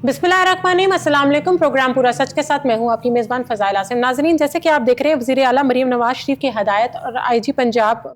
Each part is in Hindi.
बिस्मिल्लाहिर्रहमानिर्रहीम, अस्सलाम वालेकुम। प्रोग्राम पूरा सच के साथ मैं हूं आपकी मेज़बान फ़ज़ाइल आसिम। नाज़रीन, जैसे कि आप देख रहे हैं, वज़ीर आला मरीम नवाज शरीफ की हदायत और आईजी पंजाब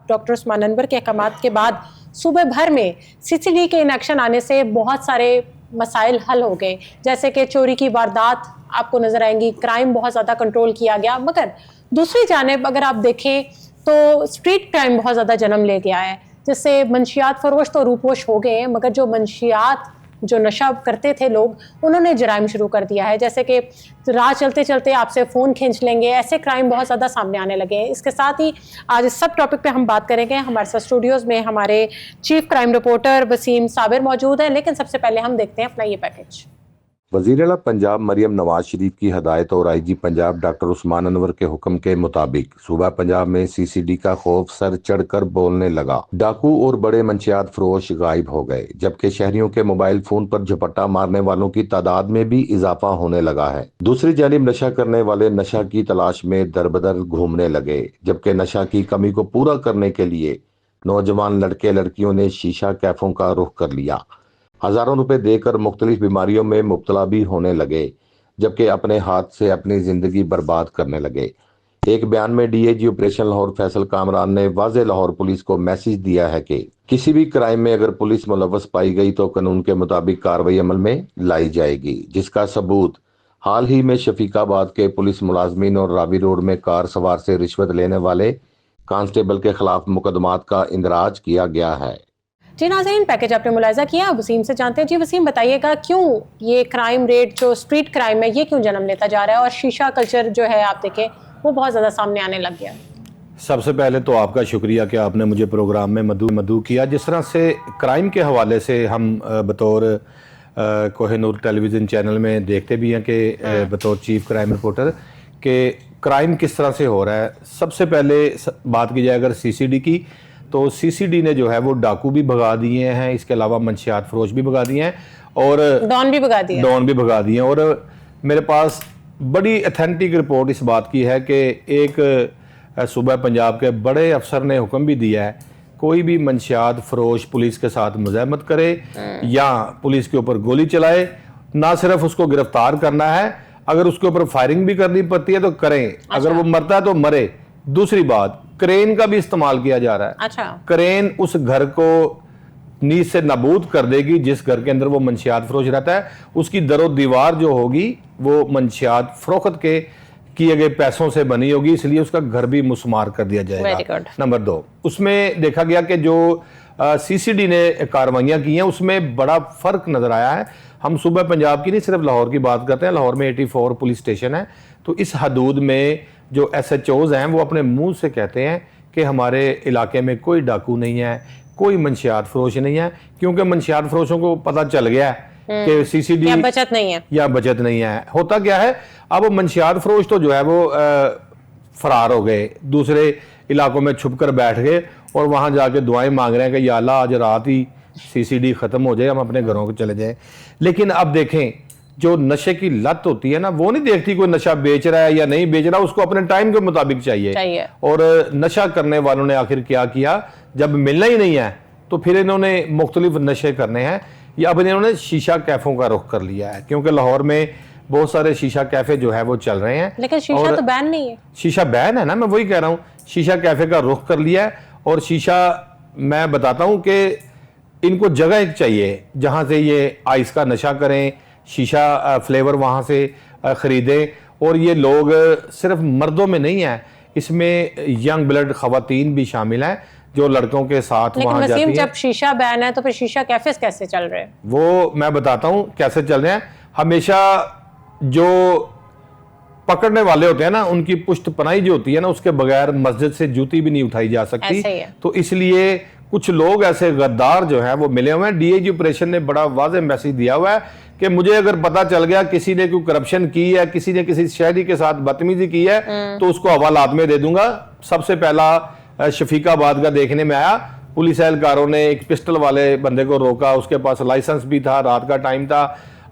डॉक्टर उस्मान अनवर के अहकामात के बाद सूबे भर में सीसीडी के इनेक्शन आने से बहुत सारे मसाइल हल हो गए। जैसे कि चोरी की वारदात आपको नज़र आएंगी, क्राइम बहुत ज़्यादा कंट्रोल किया गया। मगर दूसरी जानिब अगर आप देखें तो स्ट्रीट क्राइम बहुत ज़्यादा जन्म ले गया है, जिससे मंशियात फरोश तो रूपोश हो गए हैं, मगर जो मंशियात जो नशा करते थे लोग, उन्होंने जराइम शुरू कर दिया है। जैसे कि राह चलते चलते आपसे फ़ोन खींच लेंगे, ऐसे क्राइम बहुत ज़्यादा सामने आने लगे हैं। इसके साथ ही आज इस सब टॉपिक पे हम बात करेंगे। हमारे साथ स्टूडियोज़ में हमारे chief crime reporter Wasim Sabir मौजूद है। लेकिन सबसे पहले हम देखते हैं अपना ये पैकेज। वज़ीर आला पंजाब मरियम नवाज शरीफ की हदायत और आईजी पंजाब डॉक्टर उस्मान अनवर के हुक्म के मुताबिक सूबा पंजाब में सीसीडी का खौफ सर चढ़कर बोलने लगा। डाकू और बड़े मंशियात फरोश गायब हो गए, जबकि शहरियों के मोबाइल फोन पर झपट्टा मारने वालों की तादाद में भी इजाफा होने लगा है। दूसरी जानिब नशा करने वाले नशा की तलाश में दरबदर घूमने लगे, जबकि नशा की कमी को पूरा करने के लिए नौजवान लड़के लड़कियों ने शीशा कैफों का रुख कर लिया। हजारों रुपए देकर मुख्तलिफ बीमारियों में मुब्तला भी होने लगे, जबकि अपने हाथ से अपनी जिंदगी बर्बाद करने लगे। एक बयान में डीएजी ऑपरेशन लाहौर फैसल कामरान ने वाज़े लाहौर पुलिस को मैसेज दिया है कि किसी भी क्राइम में अगर पुलिस मुलव्वस पाई गई तो कानून के मुताबिक कार्रवाई अमल में लाई जाएगी, जिसका सबूत हाल ही में शफीकाबाद के पुलिस मुलाजमीन और रावी रोड में कार सवार से रिश्वत लेने वाले कांस्टेबल के खिलाफ मुकदमात का इंदराज किया गया है। जी नाज़रीन, पैकेज आपने मुलाहिजा किया। वसीम से जानते हैं। जी वसीम, बताइएगा क्यों ये क्राइम रेट जो स्ट्रीट क्राइम है ये क्यों जन्म लेता जा रहा है और शीशा कल्चर जो है आप देखें वो बहुत ज़्यादा सामने आने लग गया। सबसे पहले तो आपका शुक्रिया कि आपने मुझे प्रोग्राम में मदऊ किया। जिस तरह से क्राइम के हवाले से हम बतौर कोहिनूर टेलीविज़न चैनल में देखते भी हैं कि बतौर चीफ क्राइम रिपोर्टर कि क्राइम किस तरह से हो रहा है। सबसे पहले बात की जाए अगर सीसीडी की, तो सीसीडी ने जो है वो डाकू भी भगा दिए हैं, इसके अलावा मंशियात फरोश भी भगा दिए हैं और डॉन भी भगा दिए हैं। और मेरे पास बड़ी अथेंटिक रिपोर्ट इस बात की है कि एक सूबा पंजाब के बड़े अफसर ने हुक्म भी दिया है, कोई भी मंशियात फरोश पुलिस के साथ मुज़ाहमत करे या पुलिस के ऊपर गोली चलाए, ना सिर्फ उसको गिरफ्तार करना है, अगर उसके ऊपर फायरिंग भी करनी पड़ती है तो करें। अगर वो मरता है तो मरे। दूसरी बात, क्रेन का भी इस्तेमाल किया जा रहा है। अच्छा। क्रेन उस घर को नींद से नाबूद कर देगी जिस घर के अंदर वो मंशियात फरोश रहता है। उसकी दरो दीवार जो होगी वो मंशियात फरोख्त के किए गए पैसों से बनी होगी, इसलिए उसका घर भी मुस्मार कर दिया जाएगा। नंबर 2, उसमें देखा गया कि जो सीसीडी ने कार्रवाइयाँ की हैं उसमें बड़ा फर्क नजर आया है। हम सूबा पंजाब की नहीं सिर्फ लाहौर की बात करते हैं, लाहौर में 84 पुलिस स्टेशन है, तो इस हदूद में जो SHOs हैं वो अपने मुंह से कहते हैं कि हमारे इलाके में कोई डाकू नहीं है, कोई मंशियात फरोश नहीं है, क्योंकि मंशियात फरोशों को पता चल गया है कि सीसीडी या बचत नहीं है। होता क्या है, अब मंशियात फरोश तो जो है वो फरार हो गए, दूसरे इलाकों में छुप कर बैठ गए और वहां जाके दुआएं मांग रहे हैं कि या अल्लाह आज रात ही सीसीडी खत्म हो जाए, हम अपने घरों को चले जाएं। लेकिन अब देखें, जो नशे की लत होती है ना, वो नहीं देखती कोई नशा बेच रहा है या नहीं बेच रहा, उसको अपने टाइम के मुताबिक चाहिए। और नशा करने वालों ने आखिर क्या किया, जब मिलना ही नहीं है तो फिर इन्होंने मुख्तलिफ नशे करने हैं, या अब इन्होंने शीशा कैफों का रुख कर लिया है, क्योंकि लाहौर में बहुत सारे शीशा कैफे जो है वो चल रहे हैं। लेकिन शीशा तो बैन नहीं है। शीशा बैन है ना, मैं वही कह रहा हूँ, शीशा कैफे का रुख कर लिया है। और शीशा, मैं बताता हूँ कि इनको जगह एक चाहिए जहाँ से ये आइस का नशा करें, शीशा फ्लेवर वहाँ से ख़रीदें। और ये लोग सिर्फ मर्दों में नहीं है, इसमें यंग ब्लड ख़वातीन भी शामिल हैं जो लड़कों के साथ वहाँ जाती हैं। जब शीशा बैन है तो फिर शीशा कैफे कैसे चल रहे हैं? वो मैं बताता हूँ कैसे चल रहे हैं। हमेशा जो पकड़ने वाले होते हैं ना, उनकी पुष्ट पनाही जो होती है ना, उसके बगैर मस्जिद से जूती भी नहीं उठाई जा सकती। तो इसलिए कुछ लोग ऐसे गद्दार जो हैं वो मिले हुए हैं। डीएजी ऑपरेशन ने बड़ा वाज़ेह मैसेज दिया हुआ है कि मुझे अगर पता चल गया किसी ने कोई करप्शन की है, किसी ने किसी शहरी के साथ बदतमीजी की है, तो उसको हवालात में दे दूंगा। सबसे पहला शफीकाबाद का देखने में आया, पुलिस एहलकारों ने एक पिस्टल वाले बंदे को रोका, उसके पास लाइसेंस भी था, रात का टाइम था,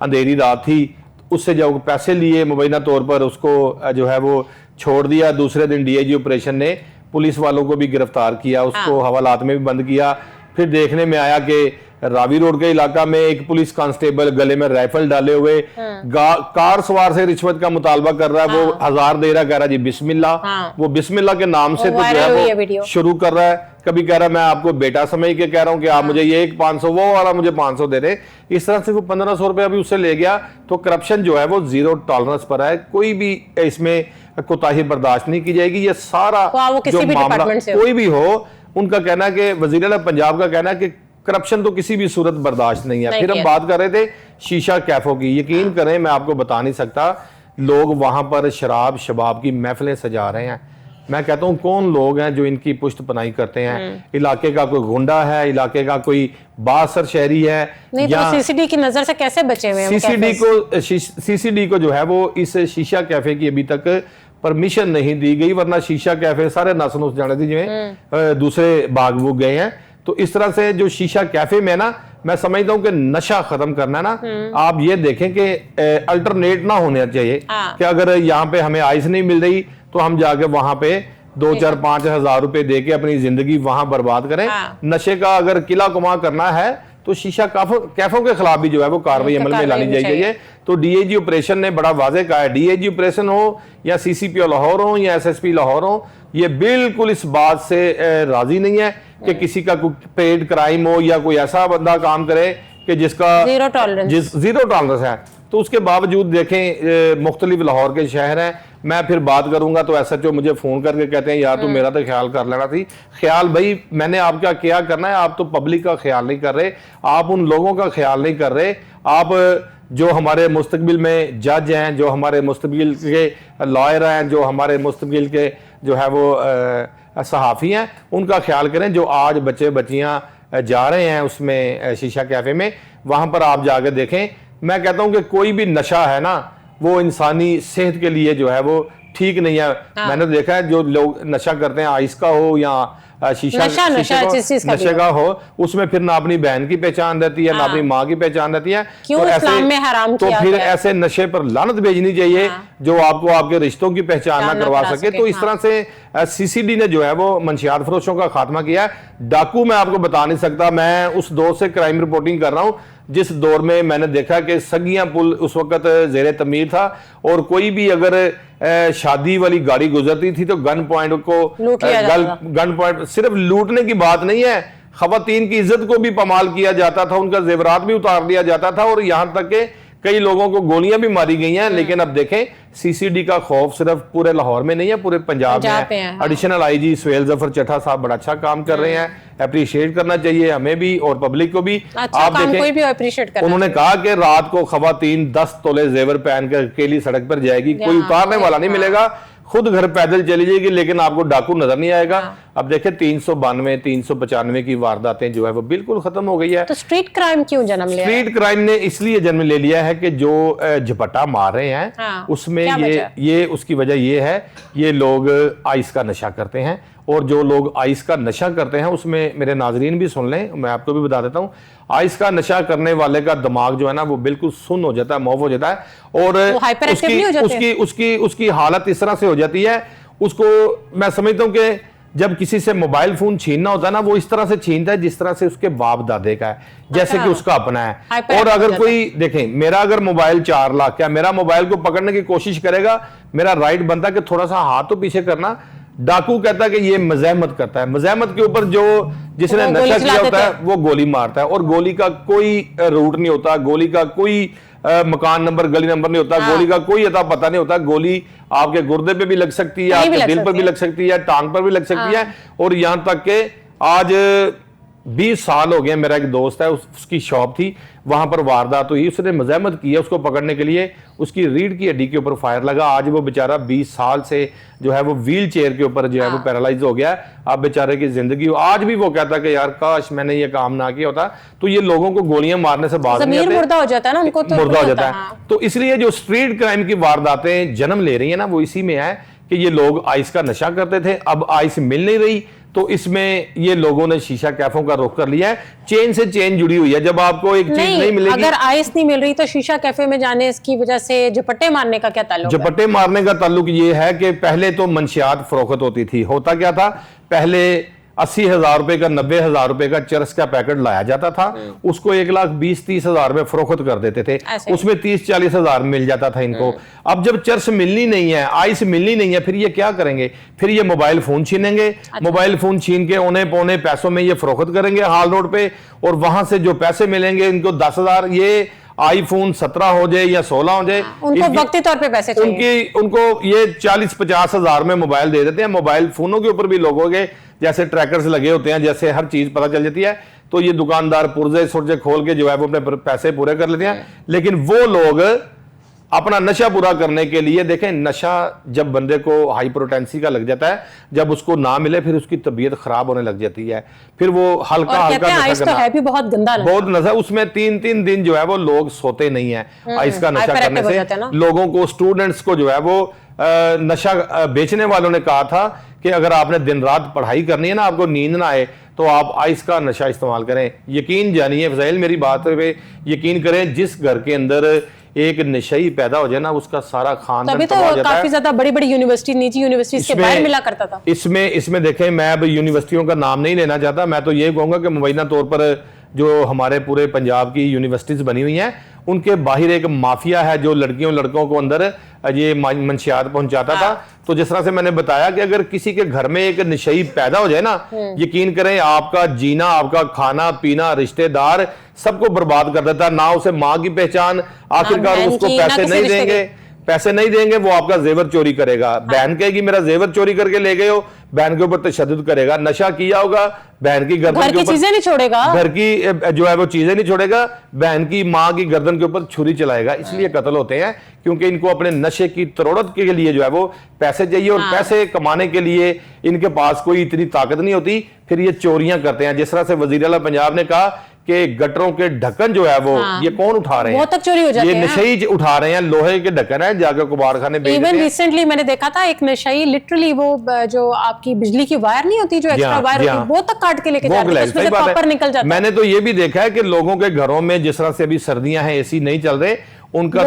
अंधेरी रात थी, उससे जब पैसे लिए मुबैना तौर पर उसको जो है वो छोड़ दिया। दूसरे दिन डीएजी ऑपरेशन ने पुलिस वालों को भी गिरफ्तार किया, उसको हवालात में भी बंद किया। फिर देखने में आया कि रावी रोड के इलाका में एक पुलिस कांस्टेबल गले में राइफल डाले हुए कार सवार से रिश्वत का मुतालबा कर रहा है, वो 1000 दे रहा है, कह रहा है जी बिस्मिल्लाह, वो बिस्मिल्लाह के नाम से तो जो है वो शुरू कर रहा है। कभी कह रहा है मैं आपको बेटा समझ के कह रहा हूं कि आप मुझे ये 500 वो वाला मुझे 500 दे दे। इस तरह से वो 1500 रुपए अभी उससे ले गया। तो करप्शन जो है वो जीरो टॉलरेंस पर है, कोई भी इसमें कोताही बर्दाश्त नहीं की जाएगी। ये सारा जो मामला कोई भी हो, उनका कहना है कि वजीर आला पंजाब का कहना है कि करप्शन तो किसी भी सूरत बर्दाश्त नहीं है। फिर हम बात कर रहे थे शीशा कैफों की। यकीन करें मैं आपको बता नहीं सकता, लोग वहां पर शराब शबाब की महफिलें सजा रहे हैं। मैं कहता हूं कौन लोग हैं जो इनकी पुष्ट पनाही करते हैं। इलाके का कोई गुंडा है, इलाके का कोई बासर शहरी है, नहीं तो सीसीडी की नजर से कैसे बचे हुए हैं? सीसीडी को जो है वो इस शीशा कैफे की अभी तक परमिशन नहीं दी गई, वरना शीशा कैफे सारे नस नुस जाने थी जिन्हें दूसरे बाग बुग गए हैं। तो इस तरह से जो शीशा कैफे में ना, मैं समझता हूं कि नशा खत्म करना है ना, आप ये देखें कि अल्टरनेट ना होना चाहिए कि अगर यहाँ पे हमें आइस नहीं मिल रही तो हम जाके वहां पे 2-4-5 हजार रुपए दे के अपनी जिंदगी वहां बर्बाद करें। नशे का अगर किला कुमा करना है तो शीशा कैफों के खिलाफ भी जो है वो कार्रवाई अमल में लानी चाहिए। तो डीएजी ऑपरेशन ने बड़ा वाजे कहा है, डीएजी ऑपरेशन हो या सीसीपीओ लाहौर हो या एसएसपी लाहौर हो, ये बिल्कुल इस बात से राजी नहीं है कि किसी का कोई पेड क्राइम हो या कोई ऐसा बंदा काम करे कि जिसका जीरो टॉलरेंस है। तो उसके बावजूद देखें मुख्तलिफ लाहौर के शहर हैं। मैं फिर बात करूंगा तो एसएचओ मुझे फोन करके कहते हैं यार तू मेरा तो ख्याल कर लेना थी। ख्याल भाई मैंने आपका क्या करना है, आप तो पब्लिक का ख्याल नहीं कर रहे, आप उन लोगों का ख्याल नहीं कर रहे। आप जो हमारे मुस्तकबिल में जज हैं, जो हमारे मुस्तकबिल के लॉयर हैं, जो हमारे मुस्तकबिल के जो है वो सहाफ़ी हैं, उनका ख्याल करें। जो आज बच्चे बच्चियां जा रहे हैं उसमें शीशा कैफे में, वहां पर आप जाकर देखें। मैं कहता हूं कि कोई भी नशा है ना, वो इंसानी सेहत के लिए जो है वो ठीक नहीं है। मैंने देखा है जो लोग नशा करते हैं, आइस का हो या शीशा नशे का हो, उसमें फिर ना अपनी बहन की पहचान रहती है, ना अपनी माँ की पहचान रहती है। तो ऐसे में हराम तो फिर ऐसे नशे पर लानत भेजनी चाहिए जो आपको आपके रिश्तों की पहचान ना करवा सके। तो इस तरह से सीसीडी ने जो है वो मंशियात फरोशों का खात्मा किया। डाकू मैं आपको बता नहीं सकता, मैं उस दौर से क्राइम रिपोर्टिंग कर रहा हूँ जिस दौर में मैंने देखा कि सगियां पुल उस वक्त जेरे तमीर था, और कोई भी अगर शादी वाली गाड़ी गुजरती थी तो गन पॉइंट सिर्फ लूटने की बात नहीं है, खवातीन की इज्जत को भी पमाल किया जाता था, उनका जेवरात भी उतार दिया जाता था, और यहां तक के कई लोगों को गोलियां भी मारी गई हैं। लेकिन अब देखें सीसीडी का खौफ सिर्फ पूरे लाहौर में नहीं है, पूरे पंजाब में है। एडिशनल आईजी सुहेल जफर चट्टा साहब बड़ा अच्छा काम कर रहे हैं, अप्रिशिएट करना चाहिए हमें भी और पब्लिक को भी। आप देखें कोई भी अप्रिशिएट करना उन्होंने कहा कि रात को खवातीन 10 तोले जेवर पहन कर अकेली सड़क पर जाएगी, कोई उतारने वाला नहीं मिलेगा, खुद घर पैदल चली जाएगी, लेकिन आपको डाकू नजर नहीं आएगा। अब देखें 392 395 की वारदातें जो है वो बिल्कुल खत्म हो गई है। तो स्ट्रीट क्राइम क्यों जन्म लिया? स्ट्रीट क्राइम ने इसलिए जन्म ले लिया है कि जो झपट्टा मार रहे हैं उसमें ये उसकी वजह ये है, ये लोग आइस का नशा करते हैं, और जो लोग आइस का नशा करते हैं उसमें मेरे नाजरीन भी सुन लें, मैं आपको भी बता देता हूं, आइस का नशा करने वाले का दिमाग जो है ना वो बिल्कुल सुन्न हो जाता है, मौफ हो जाता है, और उसकी हालत इस तरह से हो जाती है। उसको मैं समझता हूं कि जब किसी से मोबाइल फोन छीनना होता है ना, वो इस तरह से छीनता है जिस तरह से उसके बाप दादे का है, जैसे कि उसका अपना है। और अगर कोई देखें, मेरा अगर मोबाइल 4 लाख का, मेरा मोबाइल को पकड़ने की कोशिश करेगा, मेरा राइट बनता है कि थोड़ा सा हाथ तो पीछे करना। डाकू कहता है कि ये मजहमत करता है, मजहमत के ऊपर जो जिसने नशा किया होता है वो गोली मारता है, और गोली का कोई रूट नहीं होता, गोली का कोई मकान नंबर गली नंबर नहीं होता, गोली का कोई अता पता नहीं होता। गोली आपके गुर्दे पे भी लग सकती है, आपके दिल पर भी लग सकती है, टांग पर भी लग सकती है। और यहां तक के आज 20 साल हो गए, मेरा एक दोस्त है, उसकी शॉप थी, वहां पर वारदात हुई, उसने मजहमत की है, उसको पकड़ने के लिए उसकी रीढ़ की हड्डी के ऊपर फायर लगा। आज वो बेचारा 20 साल से जो है वो व्हील चेयर के ऊपर जो है वो पैरालाइज हो गया। अब बेचारे की जिंदगी, आज भी वो कहता कि यार काश मैंने ये काम ना किया होता। तो ये लोगों को गोलियां मारने से बात नहीं आते, मुर्दा हो जाता है ना, उनको तो मुर्दा हो जाता है। तो इसलिए जो स्ट्रीट क्राइम की वारदातें जन्म ले रही है ना, वो इसी में है कि ये लोग आइस का नशा करते थे, अब आइस मिल नहीं रही, तो इसमें ये लोगों ने शीशा कैफों का रुख कर लिया है। चेन से चेन जुड़ी हुई है, जब आपको एक चीज नहीं मिलेगी, अगर आइस नहीं मिल रही तो शीशा कैफे में जाने इसकी वजह से झपट्टे मारने का क्या ताल्लुक है? झपट्टे मारने का ताल्लुक ये है कि पहले तो मंशियात फरोख्त होती थी। होता क्या था, पहले 80,000 रुपए का 90,000 रुपए का चरस का पैकेट लाया जाता था, उसको 1,20,30,000 में फरोख्त कर देते थे, उसमें 30-40,000 मिल जाता था इनको। अब जब चरस मिलनी नहीं है, आइस मिलनी नहीं है, फिर ये क्या करेंगे? फिर ये मोबाइल फोन छीनेंगे, मोबाइल फोन छीन के औने पौने पैसों में ये फरोख्त करेंगे हाल रोड पे, और वहां से जो पैसे मिलेंगे इनको 10,000, ये आईफोन 17 हो जाए या 16 हो जाए, उनको वक्ती तौर पे पैसे चाहिए, उनको ये 40-50 हजार में मोबाइल दे देते हैं। मोबाइल फोनों के ऊपर भी लोगों के जैसे ट्रैकर्स लगे होते हैं, जैसे हर चीज पता चल जाती है, तो ये दुकानदार पुर्जे सुर्जे खोल के जो है वो अपने पैसे पूरे कर लेते हैं। लेकिन वो लोग अपना नशा पूरा करने के लिए, देखें नशा जब बंदे को हाइपरटेंसी का लग जाता है, जब उसको ना मिले फिर उसकी तबीयत खराब होने लग जाती है, फिर वो हल्का हल्का नशा करना, है भी बहुत गंदा नशा, बहुत नशा, उसमें 3-3 दिन जो है वो लोग सोते नहीं है आइस का नशा करने से। लोगों को, स्टूडेंट्स को जो है वो नशा बेचने वालों ने कहा था कि अगर आपने दिन रात पढ़ाई करनी है ना, आपको नींद ना आए, तो आप आइस का नशा इस्तेमाल करें। यकीन जानिए फज़ैल, मेरी बात पे यकीन करें, जिस घर के अंदर एक नशई पैदा हो जाए ना, उसका सारा खानदान तभी तो काफी ज्यादा बड़ी-बड़ी यूनिवर्सिटी, निजी यूनिवर्सिटीज के बाहर मिला करता था। इसमें देखें, मैं अब यूनिवर्सिटियों का नाम नहीं लेना चाहता, मैं तो ये कहूंगा कि मुबैना तौर पर जो हमारे पूरे पंजाब की यूनिवर्सिटीज बनी हुई हैं, उनके बाहर एक माफिया है जो लड़कियों लड़कों को अंदर ये मंशियात पहुंचाता था। तो जिस तरह से मैंने बताया कि अगर किसी के घर में एक नशई पैदा हो जाए ना, यकीन करें आपका जीना, आपका खाना पीना, रिश्तेदार सबको बर्बाद कर देता है। ना उसे माँ की पहचान, आखिरकार उसको पैसे नहीं देंगे, वो आपका जेवर चोरी करेगा। बहन कहेगी मेरा जेवर चोरी करके ले गए हो, बहन के ऊपर तशद्दुद करेगा। नशा किया होगा, बहन की गर्दन के ऊपर चीजें नहीं छोड़ेगा, घर की जो है वो चीजें नहीं छोड़ेगा, बहन की माँ की गर्दन के ऊपर छुरी चलाएगा। इसलिए कत्ल होते हैं क्योंकि इनको अपने नशे की तरोड़त के लिए जो है वो पैसे चाहिए, और पैसे कमाने के लिए इनके पास कोई इतनी ताकत नहीं होती, फिर ये चोरियां करते हैं। जिस तरह से वजीर आला पंजाब ने कहा कि गटरों के ढक्कन जो है वो ये कौन उठा रहे हैं, बहुत तक चोरी हो जाते हैं, ये नशई उठा रहे हैं, लोहे के ढक्कन है, जाकर कुबारखाने बेच देते हैं। इवन रिसेंटली मैंने देखा था एक नशई लिटरली वो जो आपकी बिजली की वायर नहीं होती, जो एक्स्ट्रा वायर होती है, वो तक काट के लेके जाते हैं, उसमें से कॉपर निकल जाता है। मैंने तो ये भी देखा है कि लोगों के घरों में, जिस तरह से अभी सर्दियां हैं, एसी नहीं चल रहे, उनका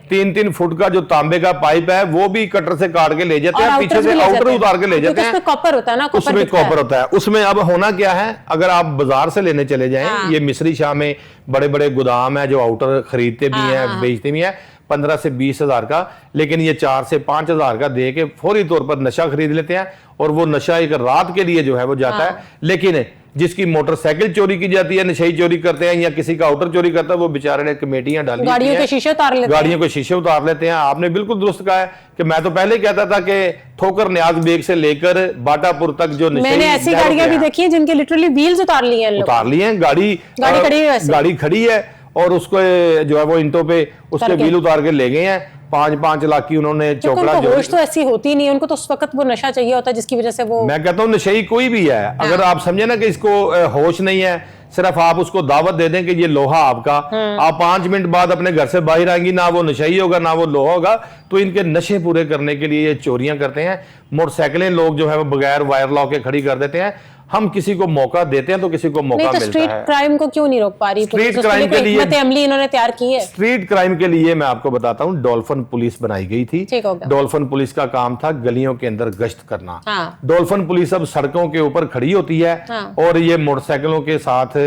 3-3 फुट का जो तांबे का पाइप है वो भी कटर से काट के ले जाते हैं, पीछे से आउटर उतार के ले जाते हैं। उसमें कॉपर होता है ना, उसमें कॉपर होता है। उसमें अब होना क्या है, अगर आप बाजार से लेने चले जाएं, ये मिस्री शाह में बड़े बड़े गोदाम है जो आउटर खरीदते भी हैं, बेचते भी हैं, 15 से 20 हजार का, लेकिन ये 4 से 5 हजार का दे के फौरी तौर पर नशा खरीद लेते हैं, और वो नशा एक रात के लिए जो है वो जाता है। लेकिन जिसकी मोटरसाइकिल चोरी की जाती है, नशई चोरी करते हैं, या किसी का आउटर चोरी करता है, वो बेचारे ने कमेटियां डाली, गाड़ियों के शीशे उतार लेते हैं, गाड़ियों के शीशे उतार लेते हैं। आपने बिल्कुल दुरुस्त कहा है कि मैं तो पहले कहता था कि ठोकर न्याज बेग से लेकर बाटापुर तक जो मैंने ऐसी गाड़ियां भी देखी है जिनके लिटरली व्हील्स उतार लिए हैं, गाड़ी खड़ी है और उसको जो है वो इंटों पे उसके व्हील उतार के ले गए हैं। 5-5 लाख की उन्होंने चौकड़ा, होश तो ऐसी होती नहीं, उनको तो उस वक्त वो नशा चाहिए होता है जिसकी वजह से वो, मैं कहता हूँ नशई कोई भी है, अगर आप समझे ना कि इसको होश नहीं है, सिर्फ आप उसको दावत दे दें कि ये लोहा आपका, आप 5 मिनट बाद अपने घर से बाहर आएंगी, ना वो नशई होगा ना वो लोहा होगा। तो इनके नशे पूरे करने के लिए ये चोरियां करते हैं। मोटरसाइकिलें लोग जो है वो बगैर वायर लॉक के खड़ी कर देते हैं। हम किसी को मौका देते हैं तो किसी को मौका मिलता है। स्ट्रीट क्राइम को क्यों नहीं रोक पा रही? स्ट्रीट क्राइम के लिए अमली इन्होंने तैयार की है। स्ट्रीट क्राइम के लिए मैं आपको बताता हूँ, डॉल्फिन पुलिस बनाई गई थी। डॉल्फिन पुलिस का काम था गलियों के अंदर गश्त करना। डॉल्फिन पुलिस अब सड़कों के ऊपर खड़ी होती है और ये मोटरसाइकिलों के साथ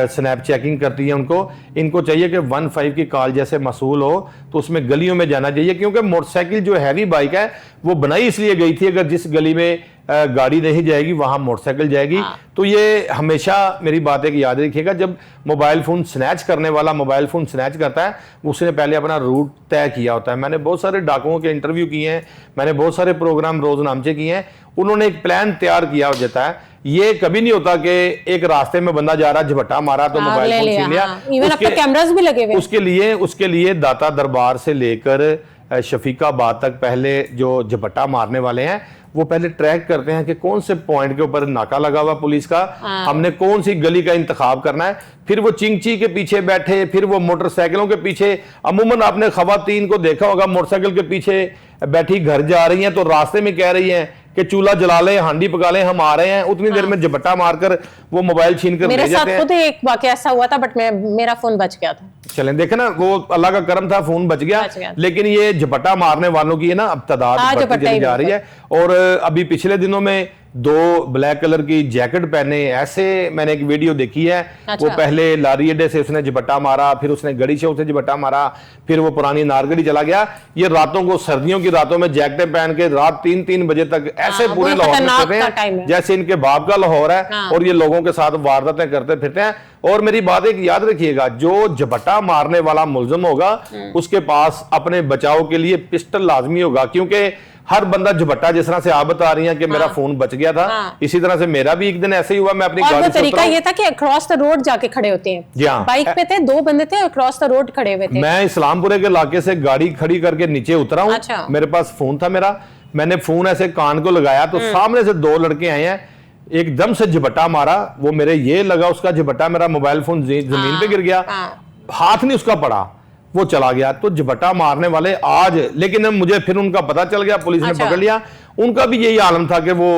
स्नैप चेकिंग करती है। इनको चाहिए कि 15 की कॉल जैसे मसूल हो तो उसमें गलियों में जाना चाहिए, क्योंकि मोटरसाइकिल जो हैवी बाइक है वो बनाई इसलिए गई थी, अगर जिस गली में गाड़ी नहीं जाएगी वहां मोटरसाइकिल जाएगी। तो ये हमेशा मेरी बात है कि याद रखिएगा, जब मोबाइल फोन स्नैच करने वाला मोबाइल फोन स्नैच करता है उसने पहले अपना रूट तय किया होता है। मैंने बहुत सारे डाकुओं के इंटरव्यू किए हैं, मैंने बहुत सारे प्रोग्राम रोजनामचे किए हैं, उन्होंने एक प्लान तैयार किया हो जाता है। ये कभी नहीं होता कि एक रास्ते में बंदा जा रहा, झपट्टा मारा तो मोबाइल फोन छीन लिया। इवन अब तो कैमरास भी लगे हुए। उसके लिए दाता दरबार से लेकर शफीकाबाद तक पहले जो झपट्टा मारने वाले हैं वो पहले ट्रैक करते हैं कि कौन से पॉइंट के ऊपर नाका लगा हुआ पुलिस का, हमने कौन सी गली का इंतखाब करना है। फिर वो चिंगची के पीछे बैठे, फिर वो मोटरसाइकिलों के पीछे। अमूमन आपने खवातीन को देखा होगा मोटरसाइकिल के पीछे बैठी घर जा रही हैं तो रास्ते में कह रही हैं कि चूल्हा जला ले, हांडी पका ले, हम आ रहे हैं। उतनी देर में झपट्टा मारकर वो मोबाइल छीन कर ले जाते हैं। मेरे साथ खुद एक वाकया ऐसा हुआ था, बट मेरा फोन बच गया था। चलें देखे ना, वो अल्लाह का करम था, फोन बच गया। लेकिन ये झपट्टा मारने वालों की है ना अब तादाद बढ़ती चली जा रही है। और अभी पिछले दिनों में दो ब्लैक कलर की जैकेट पहने, ऐसे मैंने एक वीडियो देखी है। अच्छा। वो पहले लारी अड्डे से उसने झपट्टा मारा, फिर उसने गड़ी से उसे झपट्टा मारा, फिर वो पुरानी नारगढ़ी चला गया। ये रातों को, सर्दियों की रातों में जैकेटें पहन के रात 3-3 बजे तक ऐसे हाँ, पूरे वो लाहौर में खतरनाक फिरते का टाइम हैं है। जैसे इनके बाप का लाहौर है। हाँ। और ये लोगों के साथ वारदातें करते फिरते हैं। और मेरी बात एक याद रखिएगा, जो झपट्टा मारने वाला मुलजिम होगा उसके पास अपने बचाव के लिए पिस्टल लाजमी होगा, क्योंकि हर बंदा झपट्टा, जिस तरह से आप बता रही हैं कि मेरा फोन बच गया था, हाँ। इसी तरह से मेरा भी एक दिन ऐसे ही हुआ। मैं अपनी और गाड़ी वो से तरीका उतरा, ये था कि अक्रॉस द रोड जाके खड़े होते हैं। जी हाँ। बाइक पे थे, 2 बंदे थे, अक्रॉस द रोड खड़े हुए थे। मैं इस्लामपुरे के इलाके से गाड़ी खड़ी करके नीचे उतरा हूं। अच्छा। मेरे पास फोन था मेरा, मैंने फोन ऐसे कान को लगाया तो सामने से 2 लड़के आए हैं, एकदम से झपट्टा मारा। वो मेरे ये लगा उसका झपट्टा, मेरा मोबाइल फोन जमीन पे गिर गया, हाथ नहीं उसका पड़ा, वो चला गया। तो झपट्टा मारने वाले आज, लेकिन मुझे फिर उनका पता चल गया, पुलिस ने अच्छा। पकड़ लिया। उनका भी यही आलम था कि वो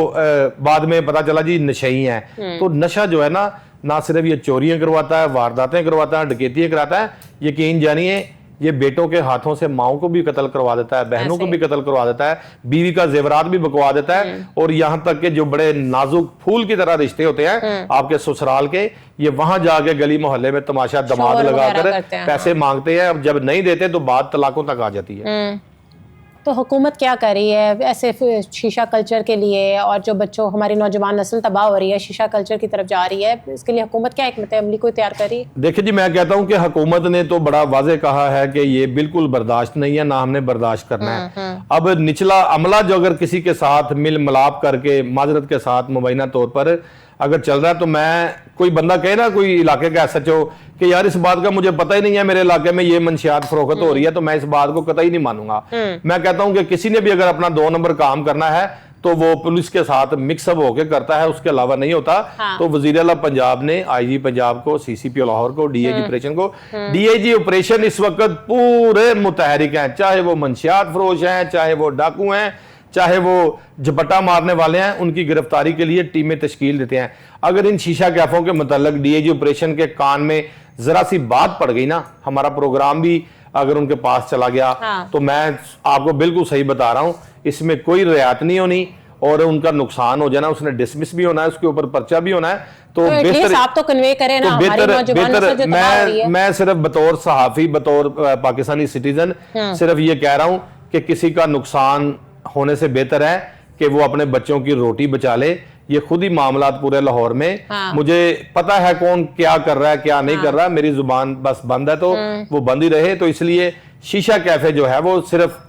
बाद में पता चला जी नशेई है। तो नशा जो है ना सिर्फ ये चोरियां करवाता है, वारदातें करवाता है, डकैतियां कराता है, यकीन जानिए ये बेटों के हाथों से माओ को भी कत्ल करवा देता है, बहनों को भी कत्ल करवा देता है, बीवी का जेवरात भी बकवा देता है। और यहां तक के जो बड़े नाजुक फूल की तरह रिश्ते होते हैं आपके ससुराल के, ये वहां जाके गली मोहल्ले में तमाशा दमाद शोर वगैरह लगाकर करते हैं, पैसे मांगते हैं। अब जब नहीं देते तो बात तलाकों तक आ जाती है। तो हुकूमत क्या कर रही है ऐसे शीशा कल्चर के लिए, और जो बच्चों, हमारी नौजवान नस्ल तबाह हो रही है, शीशा कल्चर की तरफ जा रही है, इसके लिए हुकूमत क्या हिकमत अमली को तैयार कर रही है? देखिए जी, मैं कहता हूं कि हुकूमत ने तो बड़ा वाजे कहा है कि ये बिल्कुल बर्दाश्त नहीं है, ना हमने बर्दाश्त करना है। अब निचला अमला जो अगर किसी के साथ मिल मिलाप करके माजरत के साथ मुबैना तौर पर अगर चल रहा है, तो मैं, कोई बंदा कहे ना, कोई इलाके का SHO कि यार इस बात का मुझे पता ही नहीं है, मेरे इलाके में ये मंशियात फरोख्त हो रही है, तो मैं इस बात को कतई नहीं मानूंगा। मैं कहता हूं कि किसी ने भी अगर अपना 2 नंबर काम करना है तो वो पुलिस के साथ मिक्सअप होकर करता है, उसके अलावा नहीं होता। हाँ। तो वजीर आला पंजाब ने IG पंजाब को, CCP लाहौर को, DIG ऑपरेशन को, DIG ऑपरेशन इस वक्त पूरे मुतहरिक हैं, चाहे वो मंशियात फरोश हैं, चाहे वो डाकू हैं, चाहे वो झपट्टा मारने वाले हैं, उनकी गिरफ्तारी के लिए टीमें तश्कील देते हैं। अगर इन शीशा कैफों के मुतल्लिक DIG ऑपरेशन के कान में जरा सी बात पड़ गई ना, हमारा प्रोग्राम भी अगर उनके पास चला गया, हाँ। तो मैं आपको बिल्कुल सही बता रहा हूं, इसमें कोई रियायत नहीं होनी और उनका नुकसान हो जाना, उसने डिसमिस भी होना है, उसके ऊपर पर्चा भी होना है। तो बेहतर आप तो कन्वे करें ना, हमारी नौजवान नस्ल जो तबाह हो रही है। मैं सिर्फ बतौर सहाफी, बतौर पाकिस्तानी सिटीजन सिर्फ ये कह रहा हूं कि किसी का नुकसान होने से बेहतर है कि वो अपने बच्चों की रोटी बचा ले। ये खुद ही मामलात पूरे लाहौर में, मुझे पता है कौन क्या कर रहा है, क्या नहीं कर रहा है, मेरी जुबान बस बंद है तो वो बंद ही रहे। तो इसलिए शीशा कैफे जो है वो सिर्फ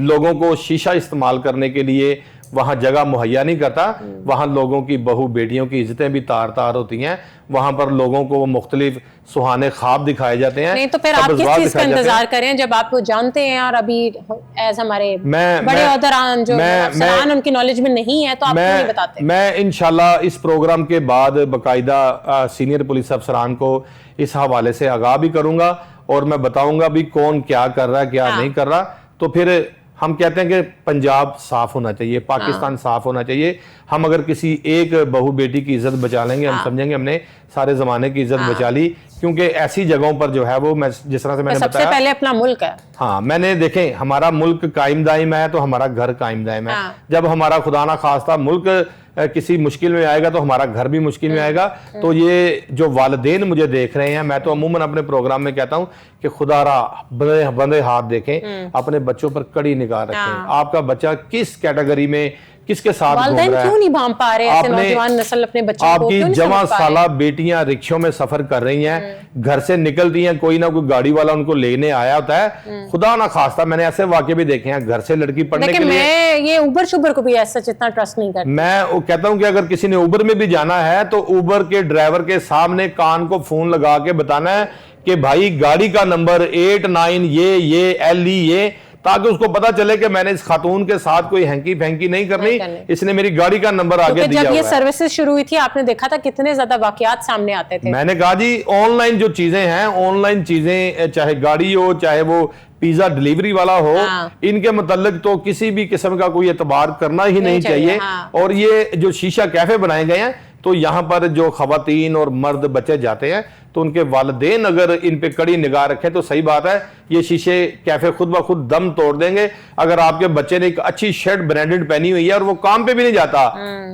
लोगों को शीशा इस्तेमाल करने के लिए वहां जगह मुहैया नहीं करता, वहां लोगों की बहू बेटियों की इज्जतें भी तार तार होती हैं, वहां पर लोगों को मुख्तलिफ सुहाने ख्वाब दिखाए जाते हैं। नहीं तो फिर आप किस चीज का इंतजार करें जब आप जानते हैं, और अभी एज हमारे बड़े औहदेदार जो अफसरान उनकी नॉलेज में नहीं है, तो आप क्यों नहीं बताते? मैं इंशाल्लाह इस प्रोग्राम के बाद बाकायदा सीनियर पुलिस अफसरान को इस हवाले से आगाह भी करूंगा और मैं बताऊंगा भी कौन क्या कर रहा है, क्या नहीं कर रहा। तो फिर हम कहते हैं कि पंजाब साफ होना चाहिए, पाकिस्तान साफ होना चाहिए। हम अगर किसी एक बहू बेटी की इज्जत बचा लेंगे, हम समझेंगे हमने सारे जमाने की इज्जत बचा ली, क्योंकि ऐसी जगहों पर जो है वो, मैं जिस तरह से मैंने सबसे पहले अपना मुल्क है। हाँ, मैंने देखें, हमारा मुल्क कायम दायम है तो हमारा घर कायम दायम है। जब हमारा खुदा ना खास्ता मुल्क किसी मुश्किल में आएगा तो हमारा घर भी मुश्किल में आएगा। तो ये जो वालिदैन मुझे देख रहे हैं, मैं तो अमूमन अपने प्रोग्राम में कहता हूं कि खुदारा बंदे हाथ देखें, अपने बच्चों पर कड़ी निगाह रखें। आपका बच्चा किस कैटेगरी में, किसके साथ घूम रहा है, क्यों नहीं भांप पा रहे ऐसे नौजवान नस्ल अपने बच्चों को? आपकी जवां साला बेटियां रिक्शों में सफर कर रही हैं, घर से निकलती हैं, कोई ना कोई गाड़ी वाला उनको लेने आया होता है। खुदा ना खास्ता, मैंने ऐसे वाकये भी देखे हैं, घर से लड़की पढ़ने के लिए। मैं ये उबर शुबर को भी ऐसा जितना ट्रस्ट नहीं करता। मैं कहता हूं कि अगर किसी ने उबर में भी जाना है तो उबर के ड्राइवर के सामने कान को फोन लगा के बताना है कि भाई गाड़ी का नंबर 89 ये LE ये, ताकि उसको पता चले कि मैंने इस खातून के साथ कोई हैंकी फैंकी नहीं करनी, इसने मेरी गाड़ी का नंबर आगे दिया हुआ है। जब ये सर्विसेज शुरू हुई थी आपने देखा था कितने ज्यादा वाकयात सामने आते थे। मैंने कहा जी, ऑनलाइन जो चीजें हैं, ऑनलाइन चीजें, चाहे गाड़ी हो, चाहे वो पिज्जा डिलीवरी वाला हो, इनके मुतल्लिक तो किसी भी किस्म का कोई एतबार करना ही नहीं चाहिए। और ये जो शीशा कैफे बनाए गए हैं, तो यहाँ पर जो खवातीन और मर्द बच्चे जाते हैं तो उनके वालिदैन अगर इन पे कड़ी निगाह रखें तो सही बात है, ये शीशे कैफे खुद ब खुद दम तोड़ देंगे। अगर आपके बच्चे ने एक अच्छी शर्ट ब्रांडेड पहनी हुई है और वो काम पे भी नहीं जाता,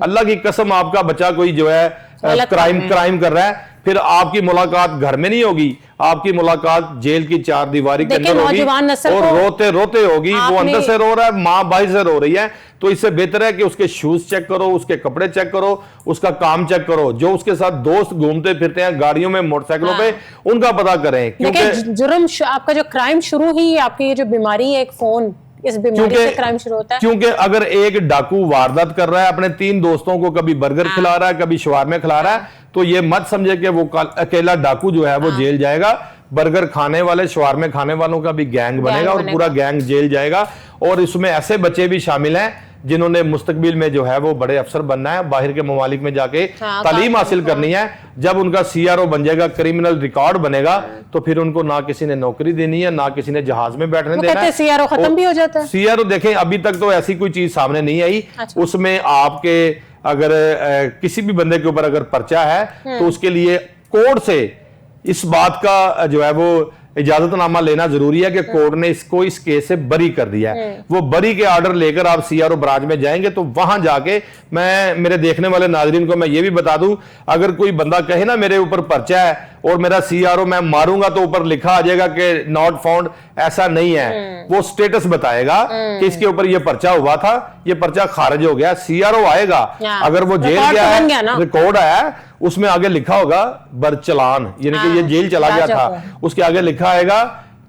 अल्लाह की कसम आपका बच्चा कोई जो है क्राइम कर रहा है, फिर आपकी मुलाकात घर में नहीं होगी, आपकी मुलाकात जेल की चार दीवारी के अंदर होगी और रोते रोते होगी। वो अंदर से रो रहा है, माँ बाहर से रो रही है। तो इससे बेहतर है कि उसके शूज चेक करो, उसके कपड़े चेक करो, उसका काम चेक करो। जो उसके साथ दोस्त घूमते फिरते हैं गाड़ियों में, मोटरसाइकिलों पे, उनका पता करें। क्योंकि जुर्म आपका जो क्राइम शुरू ही आपकी ये जो बीमारी है, एक फोन, इस बीमारी से क्राइम शुरू होता है। क्योंकि अगर एक डाकू वारदात कर रहा है, अपने 3 दोस्तों को कभी बर्गर खिला रहा है, कभी शवारमे खिला रहा है, तो ये मत समझे कि वो अकेला डाकू जो है वो जेल जाएगा। बर्गर खाने वाले, शवारमे खाने वालों का भी गैंग बनेगा और पूरा गैंग जेल जाएगा। और इसमें ऐसे बच्चे भी शामिल हैं जिन्होंने मुस्तकबिल में जो है वो बड़े अफसर बनना है, बाहर के ममालिक में जाके तालीम हासिल करनी है। जब उनका CRO बन जाएगा, क्रिमिनल रिकॉर्ड बनेगा, तो फिर उनको ना किसी ने नौकरी देनी है, ना किसी ने जहाज में बैठने देना है। CRO खत्म भी हो जाता है। CRO देखें, अभी तक तो ऐसी कोई चीज सामने नहीं आई। उसमें आपके अगर किसी भी बंदे के ऊपर अगर पर्चा है तो उसके लिए कोर्ट से इस बात का जो है वो इजाजतनामा लेना जरूरी है कि कोर्ट ने इसको इस केस से बरी कर दिया है। वो बरी के ऑर्डर लेकर आप CRO ब्रांच में जाएंगे तो वहां जाके, मैं मेरे देखने वाले नाजरीन को मैं ये भी बता दूं, अगर कोई बंदा कहे ना मेरे ऊपर पर्चा है और मेरा CRO मैं मारूंगा तो ऊपर लिखा आ जाएगा कि नॉट फाउंड, ऐसा नहीं है। वो स्टेटस बताएगा कि इसके ऊपर ये पर्चा हुआ था, ये पर्चा खारिज हो गया। CRO आएगा, अगर वो जेल गया है, रिकॉर्ड आया, उसमें आगे लिखा होगा बरचलान, यानी कि ये जेल चला गया था, उसके आगे लिखा आएगा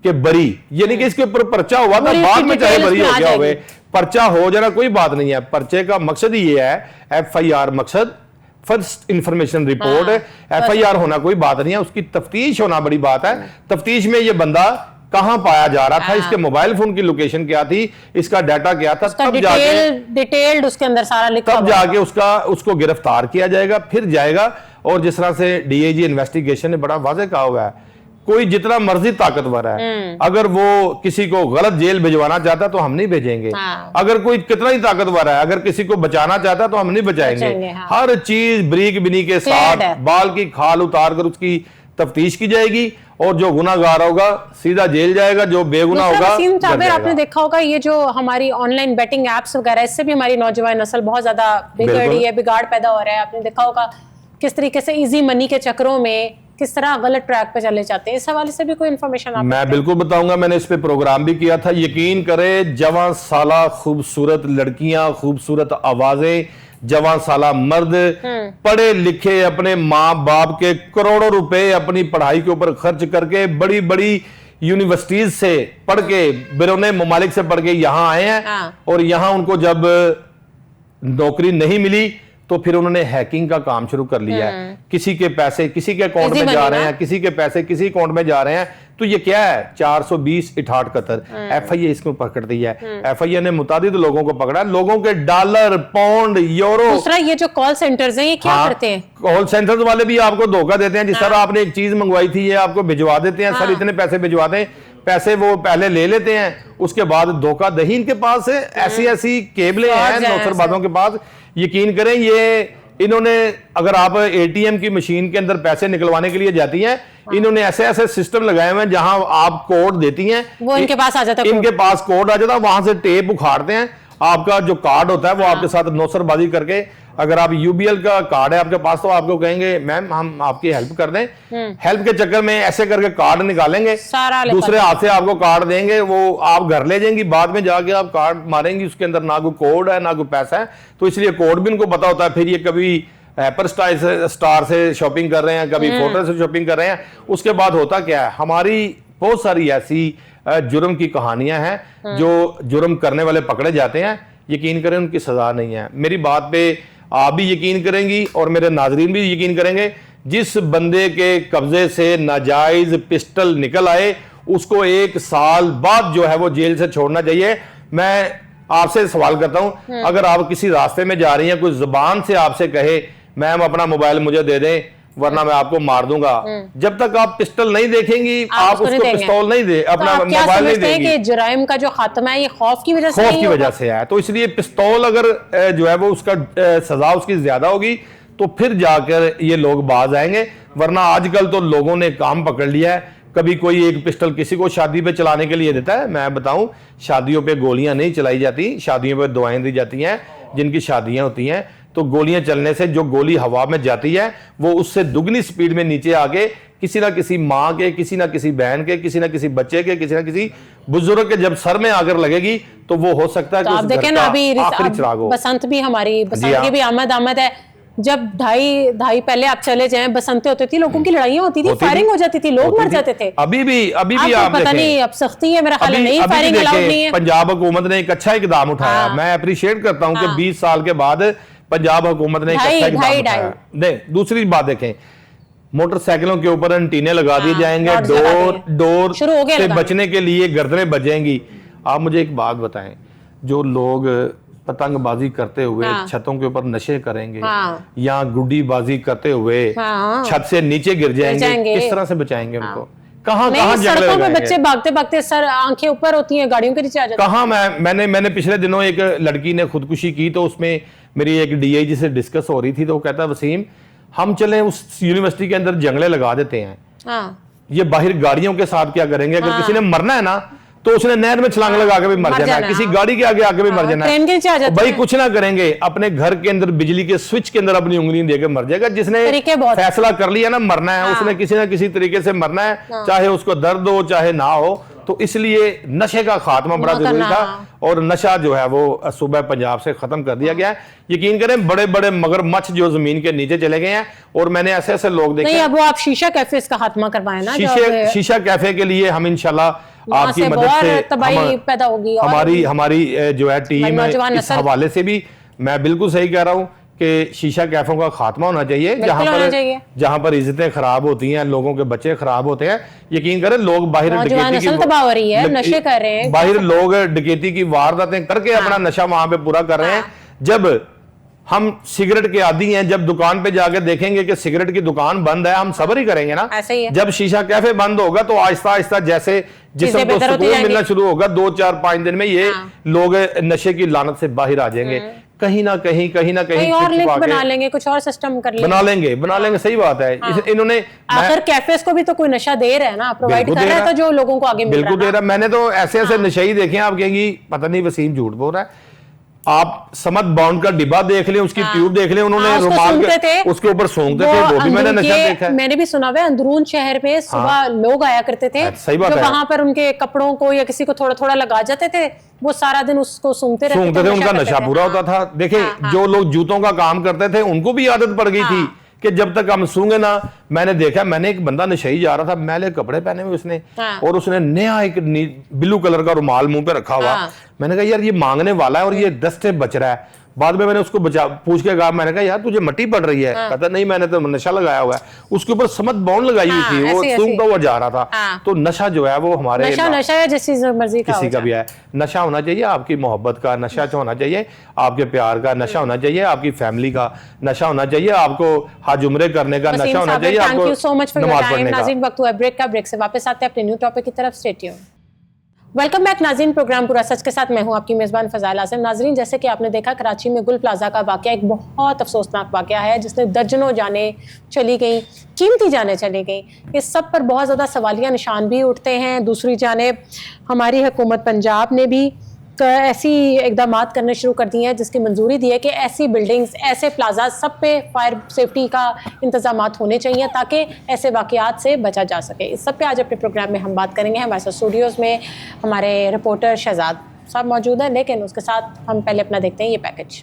कि बरी, यानी कि इसके ऊपर पर्चा हुआ था, बाद में चाहे बरी हो गया होवे, पर्चा हो जाना कोई बात नहीं है। पर्चे का मकसद ही ये है, FIR मकसद फर्स्ट इंफॉर्मेशन रिपोर्ट है। FIR होना कोई बात नहीं है, उसकी तफ्तीश होना बड़ी बात है। तफ्तीश में ये बंदा कहां पाया जा रहा था, इसके मोबाइल फोन की लोकेशन क्या थी, इसका डाटा क्या था, तब जाके डिटेल्ड उसके अंदर सारा लिखा, तब जाके उसको गिरफ्तार किया जाएगा, फिर जाएगा। और जिस तरह से DIG इन्वेस्टिगेशन ने बड़ा वाज़ेह कहा हुआ है, कोई जितना मर्जी ताकतवर है, अगर वो किसी को गलत जेल भिजवाना चाहता तो हम नहीं भेजेंगे। अगर कोई कितना ही ताकतवर है, अगर किसी को बचाना चाहता तो हम नहीं बचाएंगे। हर चीज बरीक बिनी के साथ बाल की खाल उतार कर उसकी तफ्तीश की जाएगी और जो गुनाहगार होगा सीधा जेल जाएगा, जो बेगुनाह होगा। आपने देखा होगा ये जो हमारी ऑनलाइन बेटिंग एप्स वगैरह, इससे भी हमारी नौजवान नस्ल बहुत ज्यादा बिगड़ रही है, बिगाड़ पैदा हो रहा है। आपने देखा होगा किस तरीके से इजी मनी के चक्करों में किस तरह गलत ट्रैक पे चले जाते हैं। इस हवाले से भी कोई इन्फॉर्मेशन आप मैं बिल्कुल बताऊंगा, मैंने इस पे प्रोग्राम भी किया था। यकीन करें, जवां साला खूबसूरत लड़कियां, खूबसूरत आवाजें, जवां साला मर्द, पढ़े लिखे, अपने माँ बाप के करोड़ों रुपए अपनी पढ़ाई के ऊपर खर्च करके बड़ी बड़ी यूनिवर्सिटीज से पढ़ के, बैरूने ममालिक से पढ़ के यहाँ आए हैं। और यहाँ उनको जब नौकरी नहीं मिली तो फिर उन्होंने हैकिंग का काम शुरू कर लिया है। किसी के पैसे किसी के अकाउंट में जा रहे हैं, किसी के पैसे किसी अकाउंट में जा रहे हैं। तो ये क्या है, 420 इठाट कतर FIA इसको पकड़ दी है। FIA ने मुतादिद लोगों को पकड़ा, लोगों के डॉलर, पाउंड, यूरो। दूसरा ये जो कॉल सेंटर्स हैं, ये क्या करते हैं? कॉल सेंटर्स वाले भी आपको धोखा देते हैं। जिस तरह आपने एक चीज मंगवाई थी, ये आपको भिजवा देते हैं, सर इतने पैसे भिजवा दें, पैसे वो पहले ले लेते हैं, उसके बाद धोखा दही इनके पास है। ऐसी केबलें हैं नौसरबाजों के पास। यकीन करें, ये इन्होंने, अगर आप ATM की मशीन के अंदर पैसे निकलवाने के लिए जाती हैं, इन्होंने ऐसे ऐसे सिस्टम लगाए हुए हैं जहां आप कोड देती हैं, वो इनके पास आ जाता है, इनके पास कोड आ जाता है, वहां से टेप उखाड़ते हैं, आपका जो कार्ड होता है वो आपके साथ नौसरबाजी करके, अगर आप UBL का कार्ड है आपके पास तो आपको कहेंगे मैम हम आपकी हेल्प कर दें। हेल्प के चक्कर में ऐसे करके कार्ड निकालेंगे, दूसरे हाथ से आपको कार्ड देंगे, वो आप घर ले जाएंगी, बाद में जाके आप कार्ड मारेंगी, उसके अंदर ना कोई कोड है ना कोई पैसा है। तो इसलिए कोड भी इनको पता होता है। फिर ये कभी एपर स्टार से शॉपिंग कर रहे हैं, कभी फोटो से शॉपिंग कर रहे हैं। उसके बाद होता क्या है, हमारी बहुत सारी ऐसी जुर्म की कहानियां हैं जो जुर्म करने वाले पकड़े जाते हैं, यकीन करें उनकी सजा नहीं है। मेरी बात पे आप भी यकीन करेंगी और मेरे नाजरीन भी यकीन करेंगे। जिस बंदे के कब्जे से नाजायज पिस्टल निकल आए उसको 1 साल बाद जो है वो जेल से छोड़ना चाहिए। मैं आपसे सवाल करता हूं, अगर आप किसी रास्ते में जा रही हैं, कोई जुबान से आपसे कहे मैम अपना मोबाइल मुझे दे दें वरना मैं आपको मार दूंगा, जब तक आप पिस्टल नहीं देखेंगी आप उसको पिस्तौल नहीं दे, अपना मोबाइल नहीं देंगी। कि जुराइम का जो खात्मा है ये खौफ की वजह से है। तो इसलिए पिस्तौल अगर जो है वो उसका सजा उसकी ज्यादा होगी तो फिर जाकर ये लोग बाज आएंगे। वरना आजकल तो लोगों ने काम पकड़ लिया है, कभी कोई एक पिस्टल किसी को शादी पे चलाने के लिए देता है। मैं बताऊं, शादियों पे गोलियां नहीं चलाई जाती, शादियों पे दुआएं दी जाती हैं। जिनकी शादियां होती हैं तो गोलियां चलने से जो गोली हवा में जाती है वो उससे दुगनी स्पीड में नीचे आके किसी ना किसी माँ के, किसी ना किसी बहन के, किसी ना किसी बच्चे के, किसी ना किसी बुजुर्ग के जब सर में आकर लगेगी तो वो हो सकता है तो कि आप उस देखें घर ना, का अभी आखिरी चिराग हो। बसंत भी हमारी, बसंत हाँ। की भी आमद है। जब ढाई पहले आप चले जाएं, बसंतें होती थी, लोगों की लड़ाइयां होती थी, फायरिंग हो जाती थी, लोग मर जाते थे। अभी भी आप आप पता नहीं, अब सख्ती है मेरा ख्याल है, नहीं, फायरिंग अलाउड नहीं है। पंजाब हुकूमत ने एक अच्छा इकदाम उठाया। हाँ। मैं अप्रिशिएट करता हूं कि 20 साल के बाद पंजाब हुकूमत ने एक अच्छा इकदाम उठाया। नहीं, दूसरी बात देखें, मोटरसाइकिलों के ऊपर एंटीने लगा दिए जाएंगे, डोर से बचने के लिए गर्दनें बजेंगी। आप मुझे एक बात बताएं, जो लोग पतंगबाजी करते हुए छतों के ऊपर नशे करेंगे या गुड्डीबाजी करते हुए छत से नीचे गिर जाएंगे, किस तरह से बचाएंगे उनको? कहाँ सड़कों पे बच्चे भागते भागते सर आंखें ऊपर होती हैं, गाड़ियों के नीचे आ जाते हैं। कहाँ मैंने पिछले दिनों एक लड़की ने खुदकुशी की, तो उसमें मेरी एक डीआईजी से डिस्कस हो रही थी, तो वो कहता है, वसीम हम चले उस यूनिवर्सिटी के अंदर जंगले लगा देते हैं, ये बाहर गाड़ियों के साथ क्या करेंगे? अगर किसी ने मरना है ना तो उसने नहर में छलांग लगा के भी मर जाना है, किसी गाड़ी के आगे आके भी मर जाना है। भाई कुछ ना करेंगे, अपने घर के अंदर बिजली के स्विच के अंदर अपनी उंगली देकर मर जाएगा। जिसने फैसला कर लिया ना मरना है, उसने किसी ना किसी तरीके से मरना है, चाहे उसको दर्द हो चाहे ना हो। तो इसलिए नशे का खात्मा बड़ा जरूरी था, और नशा जो है वो सुबह पंजाब से खत्म कर दिया गया है। यकीन करें, बड़े बड़े मगरमच्छ जो जमीन के नीचे चले गए हैं, और मैंने ऐसे ऐसे लोग देखे। नहीं, अब वो आप शीशा कैफे इसका खात्मा करवाएं ना। शीशा कैफे के लिए हम इंशाल्लाह आपकी मदद से तबाही पैदा होगी। हमारी जो है टीम इस हवाले से भी मैं बिल्कुल सही कह रहा हूँ कि शीशा कैफों का खात्मा होना चाहिए, जहां पर इज्जतें खराब होती हैं, लोगों के बच्चे खराब होते हैं। यकीन करें, लोग बाहर नशे कर रहे हैं, बाहर लोग डकैती की वारदातें करके अपना नशा वहां पे पूरा कर रहे हैं। जब हम सिगरेट के आदी हैं, जब दुकान पे जाके देखेंगे कि सिगरेट की दुकान बंद है, हम सब्र ही करेंगे ना। जब शीशा कैफे बंद होगा तो आहिस्ता आहिस्ता जैसे जिस्म को सुकून मिलना शुरू होगा, 2 4 5 दिन में ये लोग नशे की लानत से बाहर आ जाएंगे। कहीं ना कहीं और लिंक बना लेंगे, कुछ और सिस्टम कर लेंगे, बना लेंगे। सही बात है। इन्होंने आखिर कैफेस को भी तो कोई नशा दे रहा है ना, प्रोवाइड कर रहा है, तो जो लोगों को आगे मिल रहा है। बिल्कुल दे रहा है। मैंने तो ऐसे ऐसे नशे दे देखे, आप कहेंगी पता नहीं वसीम झूठ बोल रहा है। आप समद बाउंड का डिब्बा देख लें, उसकी ट्यूब देख लें, उन्होंने रुमाल उसके ऊपर सूंघते थे, वो भी मैंने नशा देखा है। मैंने भी सुना हुआ है, अंदरून शहर में सुबह लोग आया करते थे, जो वहां पर उनके कपड़ों को या किसी को थोड़ा थोड़ा लगा जाते थे, वो सारा दिन उसको सूंघते रहते थे, उनका नशा पूरा होता था। देखिए, जो लोग जूतों का काम करते थे उनको भी आदत पड़ गई थी कि जब तक हम सूंघे ना। मैंने देखा, मैंने एक बंदा नशेई जा रहा था, मैले कपड़े पहने हुए उसने, और उसने नया एक ब्लू कलर का रुमाल मुंह पे रखा हुआ। मैंने कहा यार ये मांगने वाला है और ये 10 से बच रहा है। बाद में मैंने उसको पूछ के कहा, मैंने कहा यार तुझे मट्टी पड़ रही है? कहता नहीं, मैंने तो नशा लगाया हुआ है। उसके ऊपर समद बाउंड लगाई हुई थी, वो सूंघता हुआ जा रहा था। तो नशा जो है वो हमारे नशा है, जिस मर्जी का किसी का भी है, नशा होना चाहिए। आपकी मोहब्बत का नशा होना चाहिए, आपके प्यार का नशा होना चाहिए, आपकी फैमिली का नशा होना चाहिए, आपको हज उम्रे करने का नशा होना चाहिए, thank you so much for your time. नाज़रीन, वक्त हुआ ब्रेक का, ब्रेक से वापस आते हैं अपने न्यू टॉपिक की तरफ। Stay tuned. वेलकम बैक नाज़रीन, प्रोग्राम पूरा सच के साथ मैं हूं आपकी मेज़बान फ़ज़ाइल आसिम। नाज़रीन, जैसे कि आपने देखा, कराची में गुल प्लाजा का वाक़या एक बहुत अफसोसनाक वाक़या है, जिसने दर्जनों जानें चली गई, कीमती जानें चली गई। इस सब पर बहुत ज़्यादा सवालिया निशान भी उठते हैं। दूसरी जानेब हमारी हुकूमत पंजाब ने भी ऐसी इक़दामात करने शुरू कर दिए हैं जिसकी मंजूरी दी है कि ऐसी बिल्डिंग्स, ऐसे प्लाजा, सब पे फायर सेफ्टी का इंतजामात होने चाहिए ताकि ऐसे वाक़यात से बचा जा सके। इस सब पे आज अपने प्रोग्राम में हम बात करेंगे। हमारे साथ स्टूडियोज़ में हमारे रिपोर्टर शहजाद साहब मौजूद हैं, लेकिन उसके साथ हम पहले अपना देखते हैं ये पैकेज।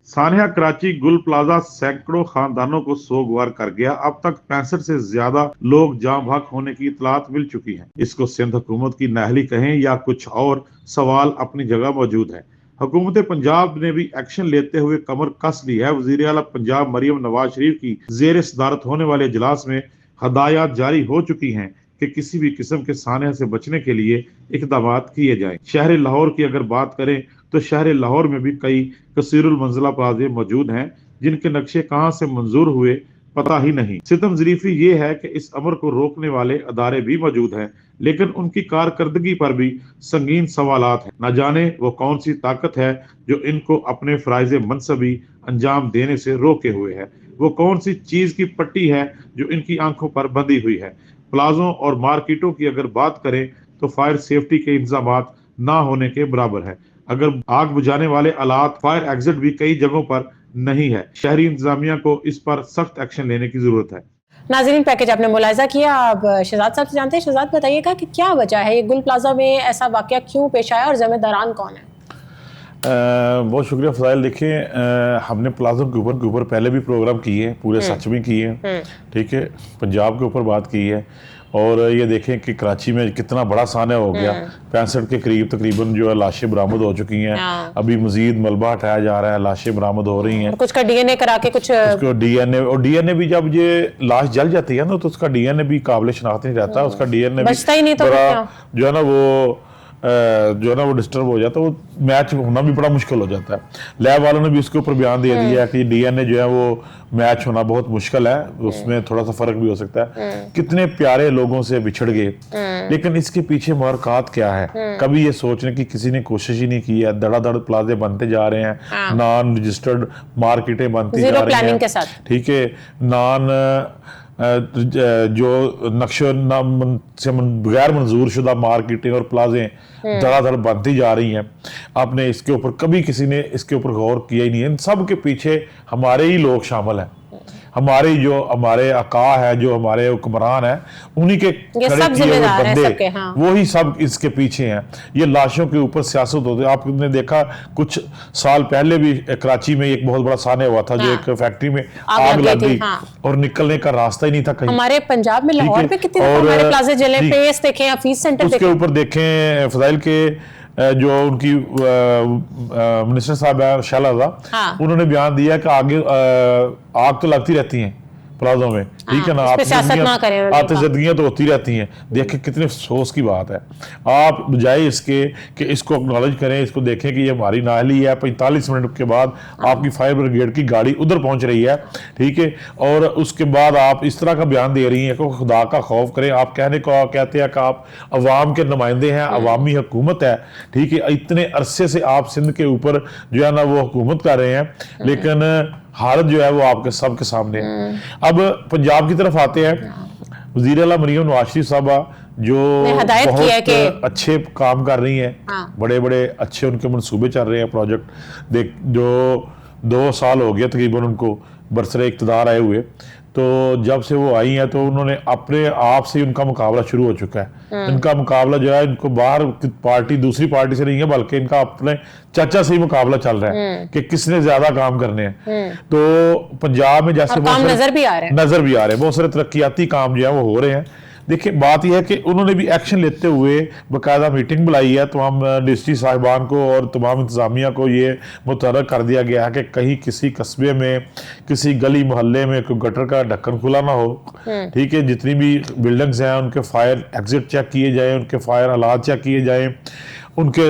सानिया कराची गुल प्लाजा सैकड़ों खानदानों को सोगवार कर गया। अब तक 65 से ज्यादा लोग जाँ भाग होने की इतलात मिल चुकी है। इसको सिंध हुकूमत की नाअहली कहें या कुछ और, सवाल अपनी जगह मौजूद है। हुकूमत पंजाब ने भी एक्शन लेते हुए कमर कस ली है। वज़ीर आला पंजाब मरियम नवाज शरीफ की ज़ेर सदारत होने वाले इजलास में हदायत जारी हो चुकी हैं कि किसी भी किस्म के सानिया से बचने के लिए इक़दामात किए जाएं। शहर लाहौर की अगर बात करें तो शहर लाहौर में भी कई कसीरुल मंजिला प्लाजे मौजूद हैं जिनके नक्शे कहां से मंजूर हुए पता ही नहीं। सितम ज़रीफ़ी ये है कि इस अमर को रोकने वाले अदारे भी मौजूद हैं, लेकिन उनकी कारकर्दगी पर भी संगीन सवालात हैं। न जाने वो कौन सी ताकत है जो इनको अपने फ़राइज़ मनसबी अंजाम देने से रोके हुए है। वो कौन सी चीज की पट्टी है जो इनकी आंखों पर बंधी हुई है। प्लाजों और मार्केटों की अगर बात करें तो फायर सेफ्टी के इंतजामात ना होने के बराबर है। अगर आग बुझाने वाले आलात, फायर एग्जिट भी कई जगहों पर नहीं है। शहरी इंतजामिया को इस पर सख्त एक्शन लेने की जरूरत है। नाज़रीन, पैकेज आपने मुलाहिजा किया। अब शहजाद साहब से जानते हैं। शहजाद, बताइएगा कि क्या वजह है, ये गुल प्लाजा में ऐसा वाकया क्यों पेश आया और जिम्मेदारान कौन है? बहुत शुक्रिया फ़ज़ाइल। देखिए, हमने प्लाज़ों के ऊपर पहले भी प्रोग्राम किए हैं, पूरे सच में किए हैं, ठीक है। पंजाब के ऊपर बात की है और ये देखें कि कराची में कितना बड़ा सान्या हो गया। 65 के करीब तकरीबन जो है लाशें बरामद हो चुकी हैं। अभी मजीद मलबा हटाया जा रहा है, लाशें बरामद हो रही हैं। कुछ का डीएनए करा के कुछ उसको डीएनए, और डीएनए भी जब ये लाश जल जाती है ना तो उसका डीएनए भी काबिल शनाख्त नहीं रहता। उसका डीएनए बचता ही नहीं तो जो है ना वो डिस्टर्ब हो जाता है, वो मैच होना भी बड़ा मुश्किल हो जाता है। लैब वालों ने भी उसके ऊपर बयान दे दिया है कि डीएनए जो है वो मैच होना बहुत मुश्किल है, उसमें थोड़ा सा फर्क भी हो सकता है। कितने प्यारे लोगों से बिछड़ गए, लेकिन इसके पीछे मुहरकात क्या है, कभी ये सोचने की किसी ने कोशिश ही नहीं की है। धड़ाधड़ प्लाजे बनते जा रहे हैं, नॉन रजिस्टर्ड मार्केटें बनती जा रही हैं, ठीक है। जो नक्शे से बगैर मंजूर शुदा मार्केटिंग और प्लाजे धड़ाधड़ बनती जा रही हैं। आपने इसके ऊपर कभी किसी ने इसके ऊपर गौर किया ही नहीं है। इन सब के पीछे हमारे ही लोग शामिल हैं, हमारे आका है, जो हमारे हुक्मरान है, उन्हीं के खड़े किए हुए बंदे, वो ही सब इसके पीछे हैं। ये लाशों के ऊपर सियासत होती है। आपने देखा कुछ साल पहले भी कराची में एक बहुत बड़ा सान्या हुआ था, जो एक फैक्ट्री में आग लग गई और निकलने का रास्ता ही नहीं था कहीं। हमारे पंजाब में लाहौर में कितने हमारे प्लाजे जले, पेस देखें, हफीज सेंटर देखें, उसके ऊपर देखें फ़ज़ाइल के जो उनकी मिनिस्टर साहब है शैला, उन्होंने बयान दिया कि आगे आग तो लगती रहती हैं प्लाजों में, ठीक है ना, आतिशबाजियां तो होती रहती हैं। देखें कितने अफसोस की बात है। आप बजाय इसके कि इसको एक्नॉलेज करें, इसको देखें कि ये हमारी नाअहली है। 45 मिनट के बाद आपकी फायर ब्रिगेड की गाड़ी उधर पहुंच रही है, ठीक है, और उसके बाद आप इस तरह का बयान दे रही हैं कि खुदा का खौफ करें। आप कहते हैं कि आप अवाम के नुमाइंदे हैं, अवामी हुकूमत है, ठीक है। इतने अरसे से आप सिंध के ऊपर जो है ना वो हुकूमत कर रहे हैं, लेकिन हालत जो है वो आपके सबके सामने है। अब पंजाब की तरफ आते हैं। वज़ीर आला मरियम नवाज शरीफ साहबा जो बहुत अच्छे काम कर रही हैं, बड़े बड़े अच्छे उनके मंसूबे चल रहे हैं, प्रोजेक्ट जो 2 साल हो गया तकरीबन उनको बरसरे इक़्तिदार आए हुए। तो जब से वो आई हैं तो उन्होंने अपने आप से उनका मुकाबला शुरू हो चुका है। इनका मुकाबला जो है, इनको बाहर पार्टी दूसरी पार्टी से नहीं है, बल्कि इनका अपने चाचा से ही मुकाबला चल रहा है कि किसने ज्यादा काम करने हैं। तो पंजाब में जैसे नजर भी आ रहे हैं बहुत सारे तरक्याती काम जो है वो हो रहे हैं। देखिए, बात यह है कि उन्होंने भी एक्शन लेते हुए बाकायदा मीटिंग बुलाई है। तमाम डिस्ट्रिक्ट साहिबान को और तमाम इंतजामिया को ये मुतहर्रिक कर दिया गया है कि कहीं किसी कस्बे में, किसी गली मोहल्ले में कोई गटर का ढक्कन खुला ना हो, ठीक है। जितनी भी बिल्डिंग्स हैं उनके फायर एग्जिट चेक किए जाए, उनके फायर हालात चेक किए जाए, उनके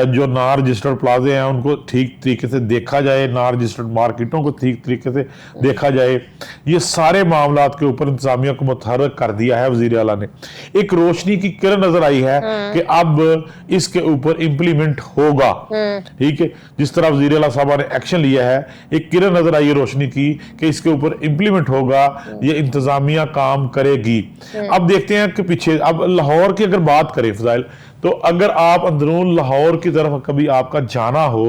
जो ना रजिस्टर्ड प्लाजे हैं उनको ठीक तरीके से देखा जाए, ना रजिस्टर्ड मार्केटों को ठीक तरीके से देखा जाए। ये सारे मामलात के ऊपर इंतजामिया को मुतहर्रिक कर दिया है वज़ीर आला ने। एक रोशनी की किरण नजर आई है कि अब इसके ऊपर इम्प्लीमेंट होगा, ठीक है। जिस तरह वज़ीर आला साहब ने एक्शन लिया है, एक किरण नजर आई है रोशनी की कि इसके ऊपर इम्प्लीमेंट होगा, ये इंतजामिया काम करेगी। अब देखते हैं कि पीछे अब लाहौर की अगर बात करें फ़ज़ाइल, तो अगर आप अंदरून लाहौर की तरफ कभी आपका जाना हो,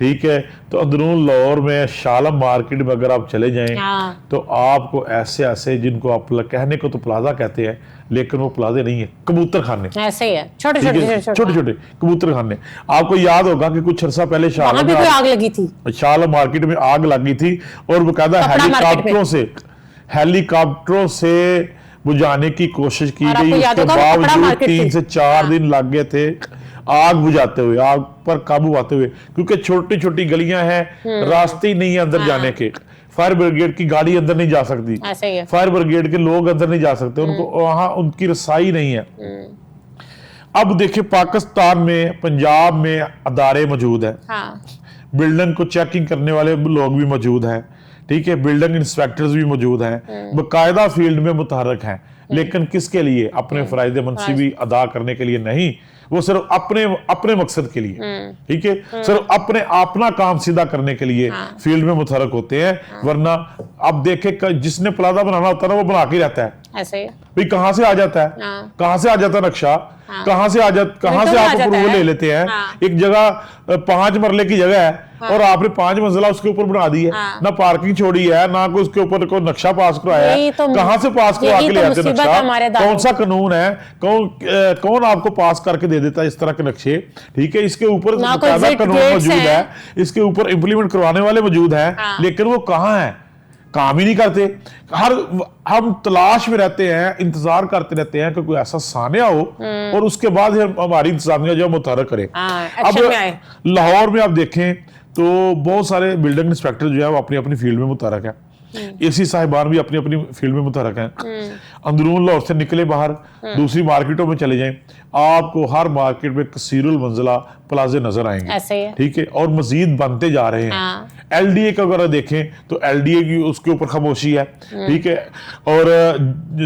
ठीक है, तो अंदरून लाहौर में शालम मार्केट में अगर आप चले जाएं तो आपको ऐसे जिनको आप कहने को तो प्लाजा कहते हैं, लेकिन वो प्लाजे नहीं है, कबूतर खाने ऐसे ही है, छोटे कबूतर खाने। आपको याद होगा कि कुछ अर्सा पहले शालम में आग लगी थी, शालम मार्केट में आग लगी थी और बाकायदा हेलीकॉप्टरों से बुझाने की कोशिश की गई। उसके बावजूद 3 से 4 दिन लग गए थे आग बुझाते हुए, आग पर काबू पाते हुए, क्योंकि छोटी छोटी गलियां हैं, रास्ते ही नहीं है अंदर जाने के। फायर ब्रिगेड की गाड़ी अंदर नहीं जा सकती, फायर ब्रिगेड के लोग अंदर नहीं जा सकते, उनको वहां उनकी रसाई नहीं है। अब देखिए, पाकिस्तान में पंजाब में अदारे मौजूद है, बिल्डिंग को चेकिंग करने वाले लोग भी मौजूद हैं, ठीक है, बिल्डिंग इंस्पेक्टर्स भी मौजूद हैं, बाकायदा फील्ड में मुतहर्रिक हैं। लेकिन किसके लिए? अपने फराइज मनसूबी अदा करने के लिए नहीं, वो सिर्फ अपने मकसद के लिए, ठीक है, सिर्फ अपना काम सीधा करने के लिए फील्ड में मुतहरक होते हैं। वरना अब देखे जिसने प्लाजा बनाना होता है ना, वो बना के रहता है, ऐसे ही भाई कहां से आ जाता है, कहां से आ जाता है नक्शा, कहां से आप अप्रूवल ले लेते हैं। एक जगह 5 मरले की जगह है और आपने 5 मंजिला उसके ऊपर बना दी है, ना पार्किंग छोड़ी है, ना कोई उसके ऊपर कोई नक्शा पास कराया है। कहां से पास करवा के ले आते नक्शा? कौन सा कानून है? कौन आपको पास करके दे देता है इस तरह के नक्शे? ठीक है, इसके ऊपर कानून मौजूद है, इसके ऊपर इंप्लीमेंट करवाने वाले मौजूद है, लेकिन वो कहां है? काम ही नहीं करते। हम तलाश में रहते हैं, इंतजार करते रहते हैं कि कोई ऐसा सानिया हो और उसके बाद हमारी इंतजामिया जो मुतहरक करे। अब लाहौर में आप देखें तो बहुत सारे बिल्डिंग इंस्पेक्टर जो है वो अपनी अपनी फील्ड में मुतहरक है, एसी साहिबान भी अपनी अपनी फील्ड में मुतहरक हैं। अंदरून लाहौर से निकले बाहर, दूसरी मार्केटों में चले जाएं, आपको हर मार्केट में कसीरुल मंजिला प्लाजे नजर आएंगे, ठीक है, और मजीद बनते जा रहे हैं। एलडीए का अगर देखें तो एलडीए की उसके ऊपर खामोशी है, ठीक है, और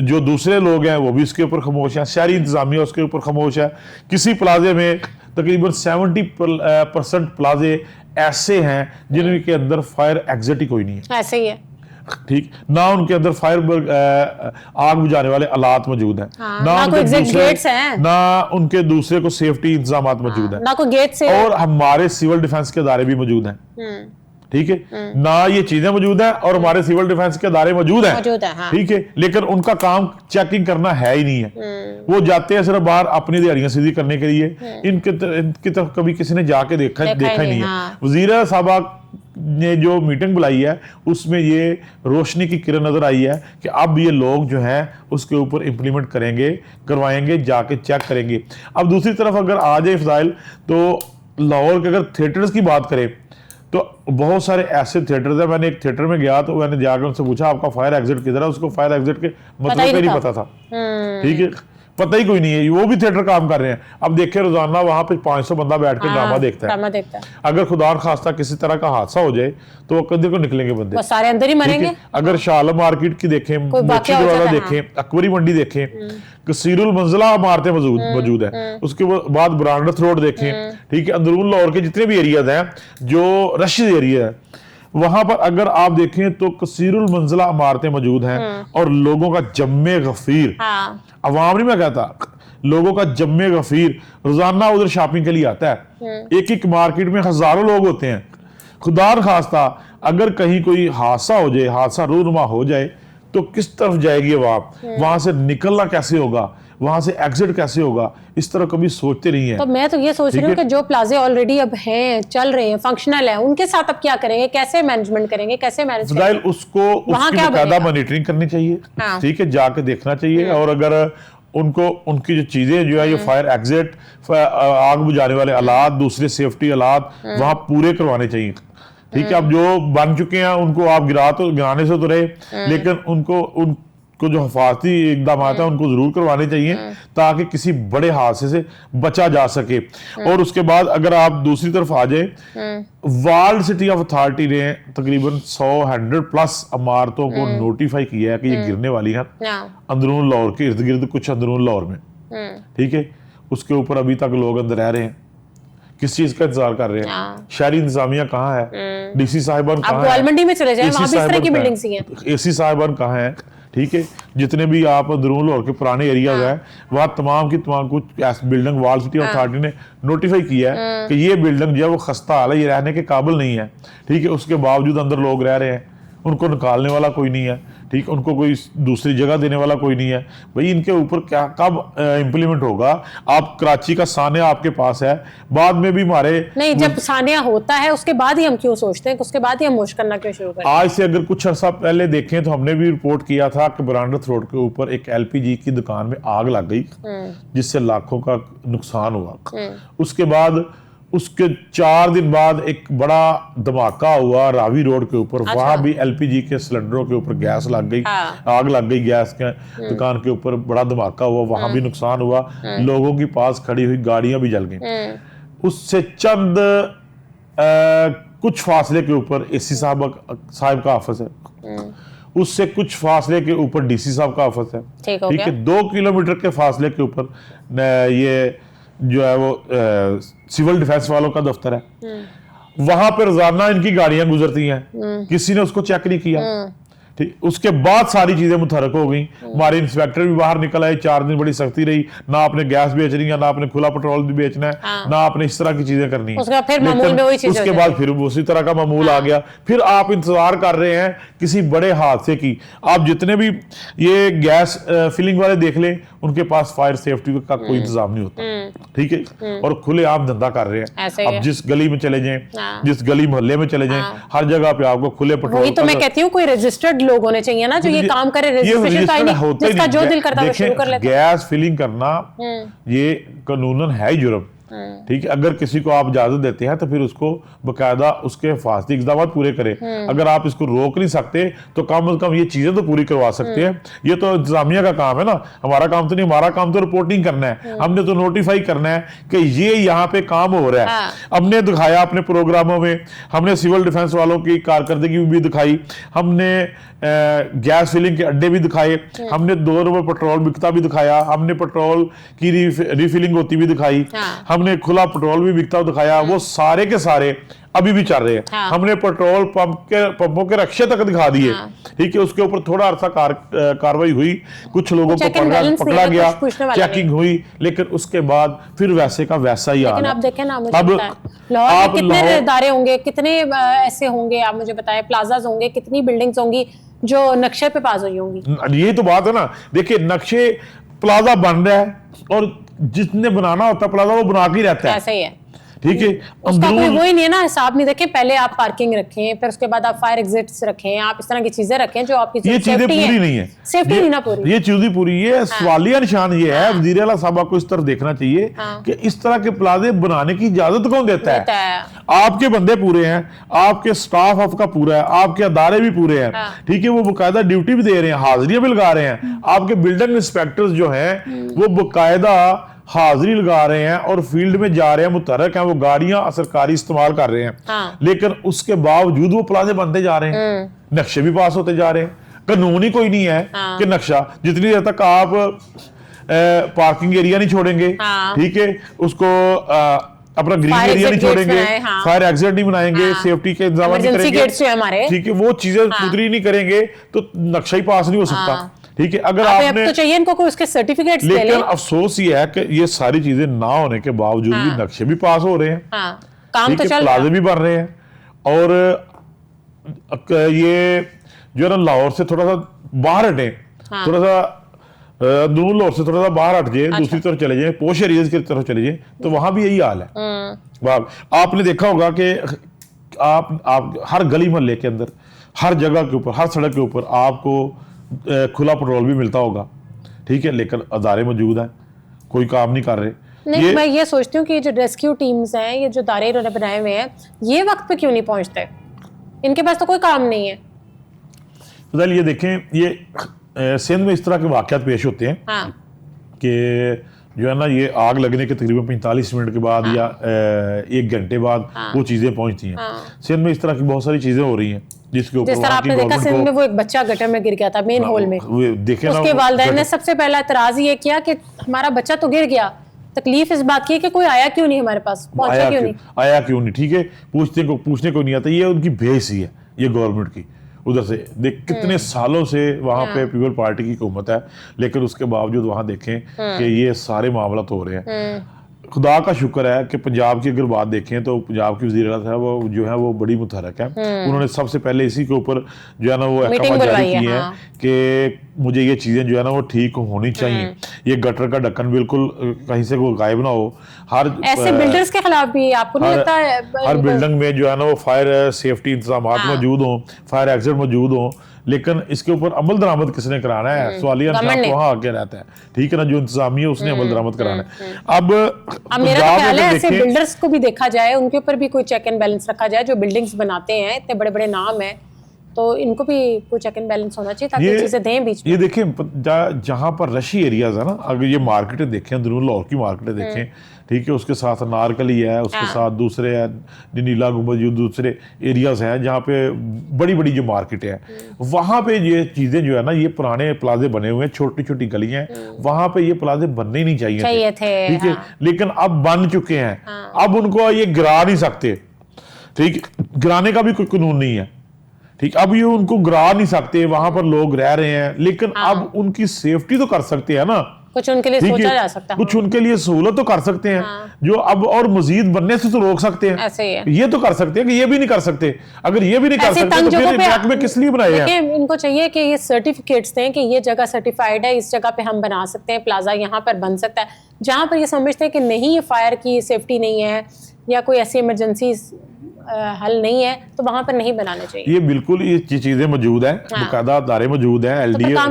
जो दूसरे लोग हैं वो भी उसके ऊपर खामोश है, शहरी इंतजामिया उसके ऊपर खामोश है। किसी प्लाजे में तकरीबन 70% प्लाजे ऐसे हैं जिनके अंदर फायर एग्जिट ही कोई नहीं है, ऐसे ही है, ठीक, ना उनके अंदर फायर आग बुझाने वाले आलात मौजूद हैं, ना उनके गेट्स हैं, ना उनके दूसरे को सेफ्टी इंतजाम मौजूद हैं, ना कोई गेट से, और हमारे सिविल डिफेंस के अदारे भी मौजूद हैं, ठीक है, ना ये चीजें मौजूद हैं और हमारे सिविल डिफेंस के अदारे मौजूद हैं, ठीक है, लेकिन उनका काम चेकिंग करना है ही नहीं है। वो जाते हैं सिर्फ बाहर अपनी दिहाड़ियां सीधी करने के लिए, इनकी तरफ कभी किसी ने जाके देखा ही नहीं है। वजीर साहबा ने जो मीटिंग बुलाई है उसमें ये रोशनी की किरण नजर आई है कि अब ये लोग जो हैं उसके ऊपर इंप्लीमेंट करेंगे, करवाएंगे, जाके चेक करेंगे। अब दूसरी तरफ अगर आ जाए फजाइल, तो लाहौर के अगर थिएटर्स की बात करें तो बहुत सारे ऐसे थिएटर्स हैं। मैंने एक थिएटर में गया तो मैंने जाकर उनसे पूछा आपका फायर एग्जिट किधर है, उसको फायर एग्जिट के मतलब नहीं पता था, ठीक है, पता ही कोई नहीं है, वो भी थिएटर काम कर रहे हैं। अब देखिए रोजाना वहां पे 500 बंदा बैठ के ड्रामा देखता है। अगर खुदा खास्ता किसी तरह का हादसा हो जाए तो कदर को निकलेंगे बंदे, सारे अंदर ही मरेंगे। अगर शालम मार्केट की देखें, मोची दरवाजा देखें, अकबरी मंडी देखें, कसीरुल मंजिला इमारतें मौजूद है, उसके बाद ब्रांडथ रोड देखें, ठीक है, अंदरून लाहौर के जितने भी एरियाज हैं जो रशीद एरिया है वहां पर अगर आप देखें तो कसीरुल मंजिला इमारतें मौजूद हैं और लोगों का जम्मे गफीर, अवाम नहीं मैं कहता, लोगों का जम्मे गफीर रोजाना उधर शॉपिंग के लिए आता है। एक एक मार्केट में हजारों लोग होते हैं। खुदा खास्ता अगर कहीं कोई हादसा हो जाए, हादसा रूनुमा हो जाए तो किस तरफ जाएगी अवाम, वहां से निकलना कैसे होगा, वहां से एग्जिट कैसे होगा, इस तरह कभी सोचते नहीं है। तो मैं तो ये सोच रही हूँ कि जो प्लाजे ऑलरेडी अब हैं, चल रहे हैं, फंक्शनल हैं, उनके साथ अब क्या करेंगे, कैसे मैनेजमेंट करेंगे, कैसे मैनेज करेंगे? उसको उसकी बाकायदा मॉनिटरिंग करनी चाहिए, ठीक है, जाके देखना चाहिए, और अगर उनको उनकी जो चीजें जो है ये फायर एग्जिट, आग बुझाने वाले आलात, दूसरे सेफ्टी आलात वहां पूरे करवाने चाहिए, ठीक है। अब जो बन चुके हैं उनको आप गिराने से तो रहे, लेकिन उनको जो हिफाजती इकदाम है उनको जरूर करवाने चाहिए ताकि किसी बड़े हादसे से बचा जा सके। और उसके बाद अगर आप दूसरी तरफ आ जाए, वर्ल्ड सिटी ऑफ अथॉरिटी ने तकरीबन 100+ इमारतों को नोटिफाई किया है कि ये गिरने वाली है अंदरून लाहौर के इर्द गिर्द, कुछ अंदरून लाहौर में, ठीक है। उसके ऊपर अभी तक लोग अंदर रह रहे हैं, किस चीज का इंतजार कर रहे हैं? शहरी इंतजामिया कहाँ है? डीसी साहिबान कहाँ है? मंडी में चले जाएं, वहां भी इस तरह की बिल्डिंग्स ही हैं। एसी साहिबान कहाँ है? ठीक है, जितने भी आप अंदरून लाहौर के पुराने एरियाज हैं वहाँ तमाम की तमाम कुछ बिल्डिंग वर्ल्ड सिटी अथॉरिटी ने नोटिफाई किया है कि ये बिल्डिंग जो है वो खस्ता हाल है, ये रहने के काबिल नहीं है, ठीक है। उसके बावजूद अंदर लोग रह रहे हैं, उनको निकालने वाला कोई नहीं है, ठीक, उनको कोई दूसरी जगह देने वाला कोई नहीं है। भाई इनके ऊपर क्या कब इंप्लीमेंट होगा? आप कराची का सानिया आपके पास है, बाद में भी हमारे नहीं, जब सानिया होता है उसके बाद ही हम क्यों सोचते हैं, उसके बाद ही हम मुश्क करना क्यों शुरू करते हैं? आज से अगर कुछ अर्सा पहले देखें तो हमने भी रिपोर्ट किया था कि ब्रांडथ रोड के ऊपर एक LPG की दुकान में आग लग गई जिससे लाखों का नुकसान हुआ। उसके बाद उसके 4 दिन बाद एक बड़ा धमाका हुआ रावी रोड के ऊपर, वहां भी LPG के सिलेंडरों के ऊपर गैस लग गई, आग लग गई गैस के दुकान के ऊपर, बड़ा धमाका हुआ, वहां भी नुकसान हुआ, लोगों के पास खड़ी हुई गाड़ियां भी जल गई। उससे चंद कुछ फासले के ऊपर एसी साहब का ऑफिस है, उससे कुछ फासले के ऊपर डीसी साहब का ऑफिस है, ठीक हो ठीक है, गया। 2 किलोमीटर के फासले के ऊपर ये जो है वो सिविल डिफेंस वालों का दफ्तर है। वहां पर रोजाना इनकी गाड़ियां गुजरती हैं, किसी ने उसको चेक नहीं किया, ठीक। उसके बाद सारी चीजें मुतहरक हो गई। हमारे इंस्पेक्टर भी बाहर निकल आए, 4 दिन बड़ी सख्ती रही, ना आपने गैस बेचनी है, ना आपने खुला पेट्रोल भी बेचना है, ना आपने इस तरह की चीजें करनी है। उसके फिर मामूल में वही चीज़ उसके बाद फिर उसी तरह का मामूल आ गया। फिर आप इंतजार कर रहे हैं किसी बड़े हादसे की। आप जितने भी ये गैस फिलिंग वाले देख लें, उनके पास फायर सेफ्टी का कोई इंतजाम नहीं होता, ठीक है, और खुले आम धंधा कर रहे हैं। अब जिस गली में चले जाएं, जिस गली मोहल्ले में चले जाएं, हर जगह पे आपको खुले पेट्रोल। वही तो मैं कहती हूँ, कोई रजिस्टर्ड लोग होने चाहिए ना जो ये काम करे, रजिस्ट्रेशन का नहीं, जिसका जो दिल करता है वो शुरू कर लेता है। गैस फिलिंग करना ये कानूनन है ही जुर्म, ठीक है। अगर किसी को आप इजाजत देते हैं तो फिर उसको बकायदा उसके फासली इक़दाम पूरे करें। अगर आप इसको रोक नहीं सकते तो कम से कम ये चीजें तो पूरी करवा सकते हैं। ये तो इंतजामिया का काम है ना, हमारा काम तो नहीं। हमारा काम तो रिपोर्टिंग करना है, हमने तो नोटिफाई करना है कि ये यहाँ पे काम हो रहा है। हमने दिखाया अपने प्रोग्रामों में, हमने सिविल डिफेंस वालों की कारकर्दगी भी दिखाई, हमने गैस फिलिंग के अड्डे भी दिखाए, हमने 2 रुपए पेट्रोल बिकता भी दिखाया, हमने पेट्रोल की रिफिलिंग होती भी दिखाई, हमने खुला पेट्रोल भी बिकता दिखाया। वो सारे के सारे अभी भी चल रहे हैं। हमने पेट्रोल पंपों के रक्षे तक दिखा दिए, ठीक है। उसके ऊपर थोड़ा अरसा कार्रवाई हुई, कुछ लोगों को पकड़ा गया, चेकिंग हुई, लेकिन उसके बाद फिर वैसे का वैसा ही आ रहा। आप देखें ना, मुझे बताएं लाहौर में कितने इदारे होंगे, कितने ऐसे होंगे, आप मुझे बताएं, प्लाजाज होंगे, कितनी बिल्डिंग्स होंगी जो नक्शे पे पास हुई होंगी। यही तो बात है ना। देखिए, नक्शे प्लाजा बन रहा है और जिसने बनाना होता प्लाजा वो बना के रहता है, ऐसा ही है, ठीक है। उसका कोई वही नहीं है ना, हिसाब नहीं। देखें, पहले आप पार्किंग रखें, फिर उसके बाद आप फायर एग्जिट्स रखें, आप इस तरह की चीजें रखें जो आपकी ये चीजें पूरी नहीं है, सेफ्टी नहीं ना पूरी, ये चीजें पूरी। ये सवालिया निशान ये है, वज़ीर आला साहब को इस तरह देखना चाहिए कि इस तरह के प्लाजे बनाने की इजाजत कौन देता है। आपके बंदे पूरे हैं, आपके स्टाफ आपका पूरा है, आपके अदारे भी पूरे हैं, ठीक है, वो बाकायदा ड्यूटी भी दे रहे हैं, हाजिरियां भी लगा रहे हैं। आपके बिल्डिंग इंस्पेक्टर्स जो हैं वो बाकायदा हाजिरी लगा रहे हैं और फील्ड में जा रहे हैं, मुतहरक हैं, वो गाड़ियां सरकारी इस्तेमाल कर रहे हैं। लेकिन उसके बावजूद वो प्लाजे बनते जा रहे हैं, नक्शे भी पास होते जा रहे हैं। कानून ही कोई नहीं है कि नक्शा, जितनी देर तक आप पार्किंग एरिया नहीं छोड़ेंगे, ठीक है, उसको अपना ग्रीन एरिया नहीं छोड़ेंगे, फायर एग्जिट नहीं बनाएंगे, सेफ्टी के इंतजाम नहीं करेंगे, ठीक है, वो चीजें पूरी नहीं करेंगे तो नक्शा ही पास नहीं हो सकता, ठीक है। अगर आपने तो चाहिए इनको कोई उसके सर्टिफिकेट्स ले ले। लेकिन अफसोस ये है कि ये सारी चीजें ना होने के बावजूद भी नक्शे भी पास हो रहे हैं, काम तो चल रहा है, प्लाजे भी बन रहे हैं। और ये जो है ना, लाहौर से थोड़ा सा बाहर हटे, थोड़ा सा नूर लाहौर से थोड़ा सा बाहर हट जाए, दूसरी तरफ चले जाए, पोश एरियाज की तरफ चले जाए, तो वहां भी यही हाल है। आपने देखा होगा कि आप हर गली मोहल्ले के अंदर, हर जगह के ऊपर, हर सड़क के ऊपर आपको खुला पेट्रोल भी मिलता होगा, ठीक है, लेकिन अदारे मौजूद हैं, कोई काम नहीं कर रहे। नहीं, मैं ये सोचती हूँ कि जो रेस्क्यू टीम्स हैं, ये जो दायरे इन्होंने बनाए हुए हैं, ये वक्त पे क्यों नहीं पहुंचते? इनके पास तो कोई काम नहीं है। तो ये देखें, ये सिंध में इस तरह के वाकयात पेश होते हैं कि जो है ना, ये आग लगने के तकरीबन 45 मिनट के बाद या 1 घंटे बाद वो चीजें पहुंचती हैं। सिंध में इस तरह की बहुत सारी चीजें हो रही हैं, जिसके ऊपर जिस तरह आपने देखा सिंध में वो एक बच्चा गटर में गिर गया था, मेन होल में, देखे उसके वालिदैन ने सबसे पहला एतराज ये किया कि हमारा बच्चा तो गिर गया, तकलीफ इस बात की है कि कोई आया क्यों नहीं, हमारे पास पहुंचा क्यों नहीं, ठीक है, पूछने को नहीं आता। ये उनकी बेइज्जती है, ये गवर्नमेंट की। उधर से देख कितने सालों से वहां पे पीपल पार्टी की हुकूमत है, लेकिन उसके बावजूद वहां देखें कि ये सारे मामला हो रहे हैं। खुदा का शुक्र है कि पंजाब की अगर बात देखें तो पंजाब की वज़ीर आला साहब वो जो है वो बड़ी मुतहरक है। उन्होंने सबसे पहले इसी के ऊपर जो है ना वो अहकाम जारी किए हैं कि मुझे ये चीज़ें जो है ना वो ठीक होनी चाहिए। ये गटर का ढक्कन बिल्कुल कहीं से वो गायब ना हो। हर ऐसे बिल्डर्स के खिलाफ भी आपको नहीं लगता है हर बिल्डिंग में जो है ना वो फायर सेफ्टी इंतजाम मौजूद हों, फायर एग्जिट मौजूद हों, लेकिन इसके ऊपर अमल दरामद किसने कराना है? सवालिया निशान वहां आगे रहता है, ठीक है ना, जो इंतजामिया उसने अमल दरामद कराना है। अब मेरा तो ख्याल है ऐसे बिल्डर्स को भी देखा जाए, उनके ऊपर भी कोई चेक एंड बैलेंस रखा जाए जो बिल्डिंग्स बनाते हैं, इतने बड़े बड़े नाम है, तो इनको भी कुछ चेक एंड बैलेंस होना चाहिए ताकि चीजें दें बीच में। ये देखें जहाँ पर रशी एरियाज है ना, अगर ये मार्केटें देखें, अंदरूनी लाहौर की मार्केटें देखें, ठीक है, उसके साथ अनारकली है, उसके साथ दूसरे है नीला गुंबद, जो दूसरे एरियाज हैं जहाँ पे बड़ी बड़ी जो मार्केट है, वहाँ पे ये चीज़ें जो है ना, ये पुराने प्लाजे बने हुए हैं, छोटी छोटी गलियाँ हैं, वहाँ पे ये प्लाजे बनने ही नहीं चाहिए थे, ठीक है, लेकिन अब बन चुके हैं, अब उनको ये गिरा नहीं सकते, ठीक, गिराने का भी कोई कानून नहीं है, ठीक, अब ये उनको गिरा नहीं सकते, वहां पर लोग रह रहे हैं, लेकिन अब उनकी सेफ्टी तो कर सकते हैं ना, कुछ उनके लिए सोचा जा सकता है, कुछ उनके लिए सहूलत तो कर सकते हैं, जो अब और मजीद बनने से तो रोक सकते हैं, ऐसे ही है। ये तो कर सकते हैं कि ये भी नहीं कर सकते, अगर ये भी नहीं कर सकते तो फिर महकमे किस लिए बनाए हैं? इनको चाहिए कि ये सर्टिफिकेट्स दें कि ये जगह सर्टिफाइड है, इस जगह पे हम बना सकते हैं प्लाजा, यहाँ पर बन सकता है। जहाँ पर ये समझते हैं कि नहीं, ये फायर की सेफ्टी नहीं है या कोई ऐसी इमरजेंसी हल नहीं है, तो वहां पर नहीं बनाना चाहिए। ये बिल्कुल ये चीजें मौजूद हैं, बाकायदा अदारे मौजूद हैं, LDA का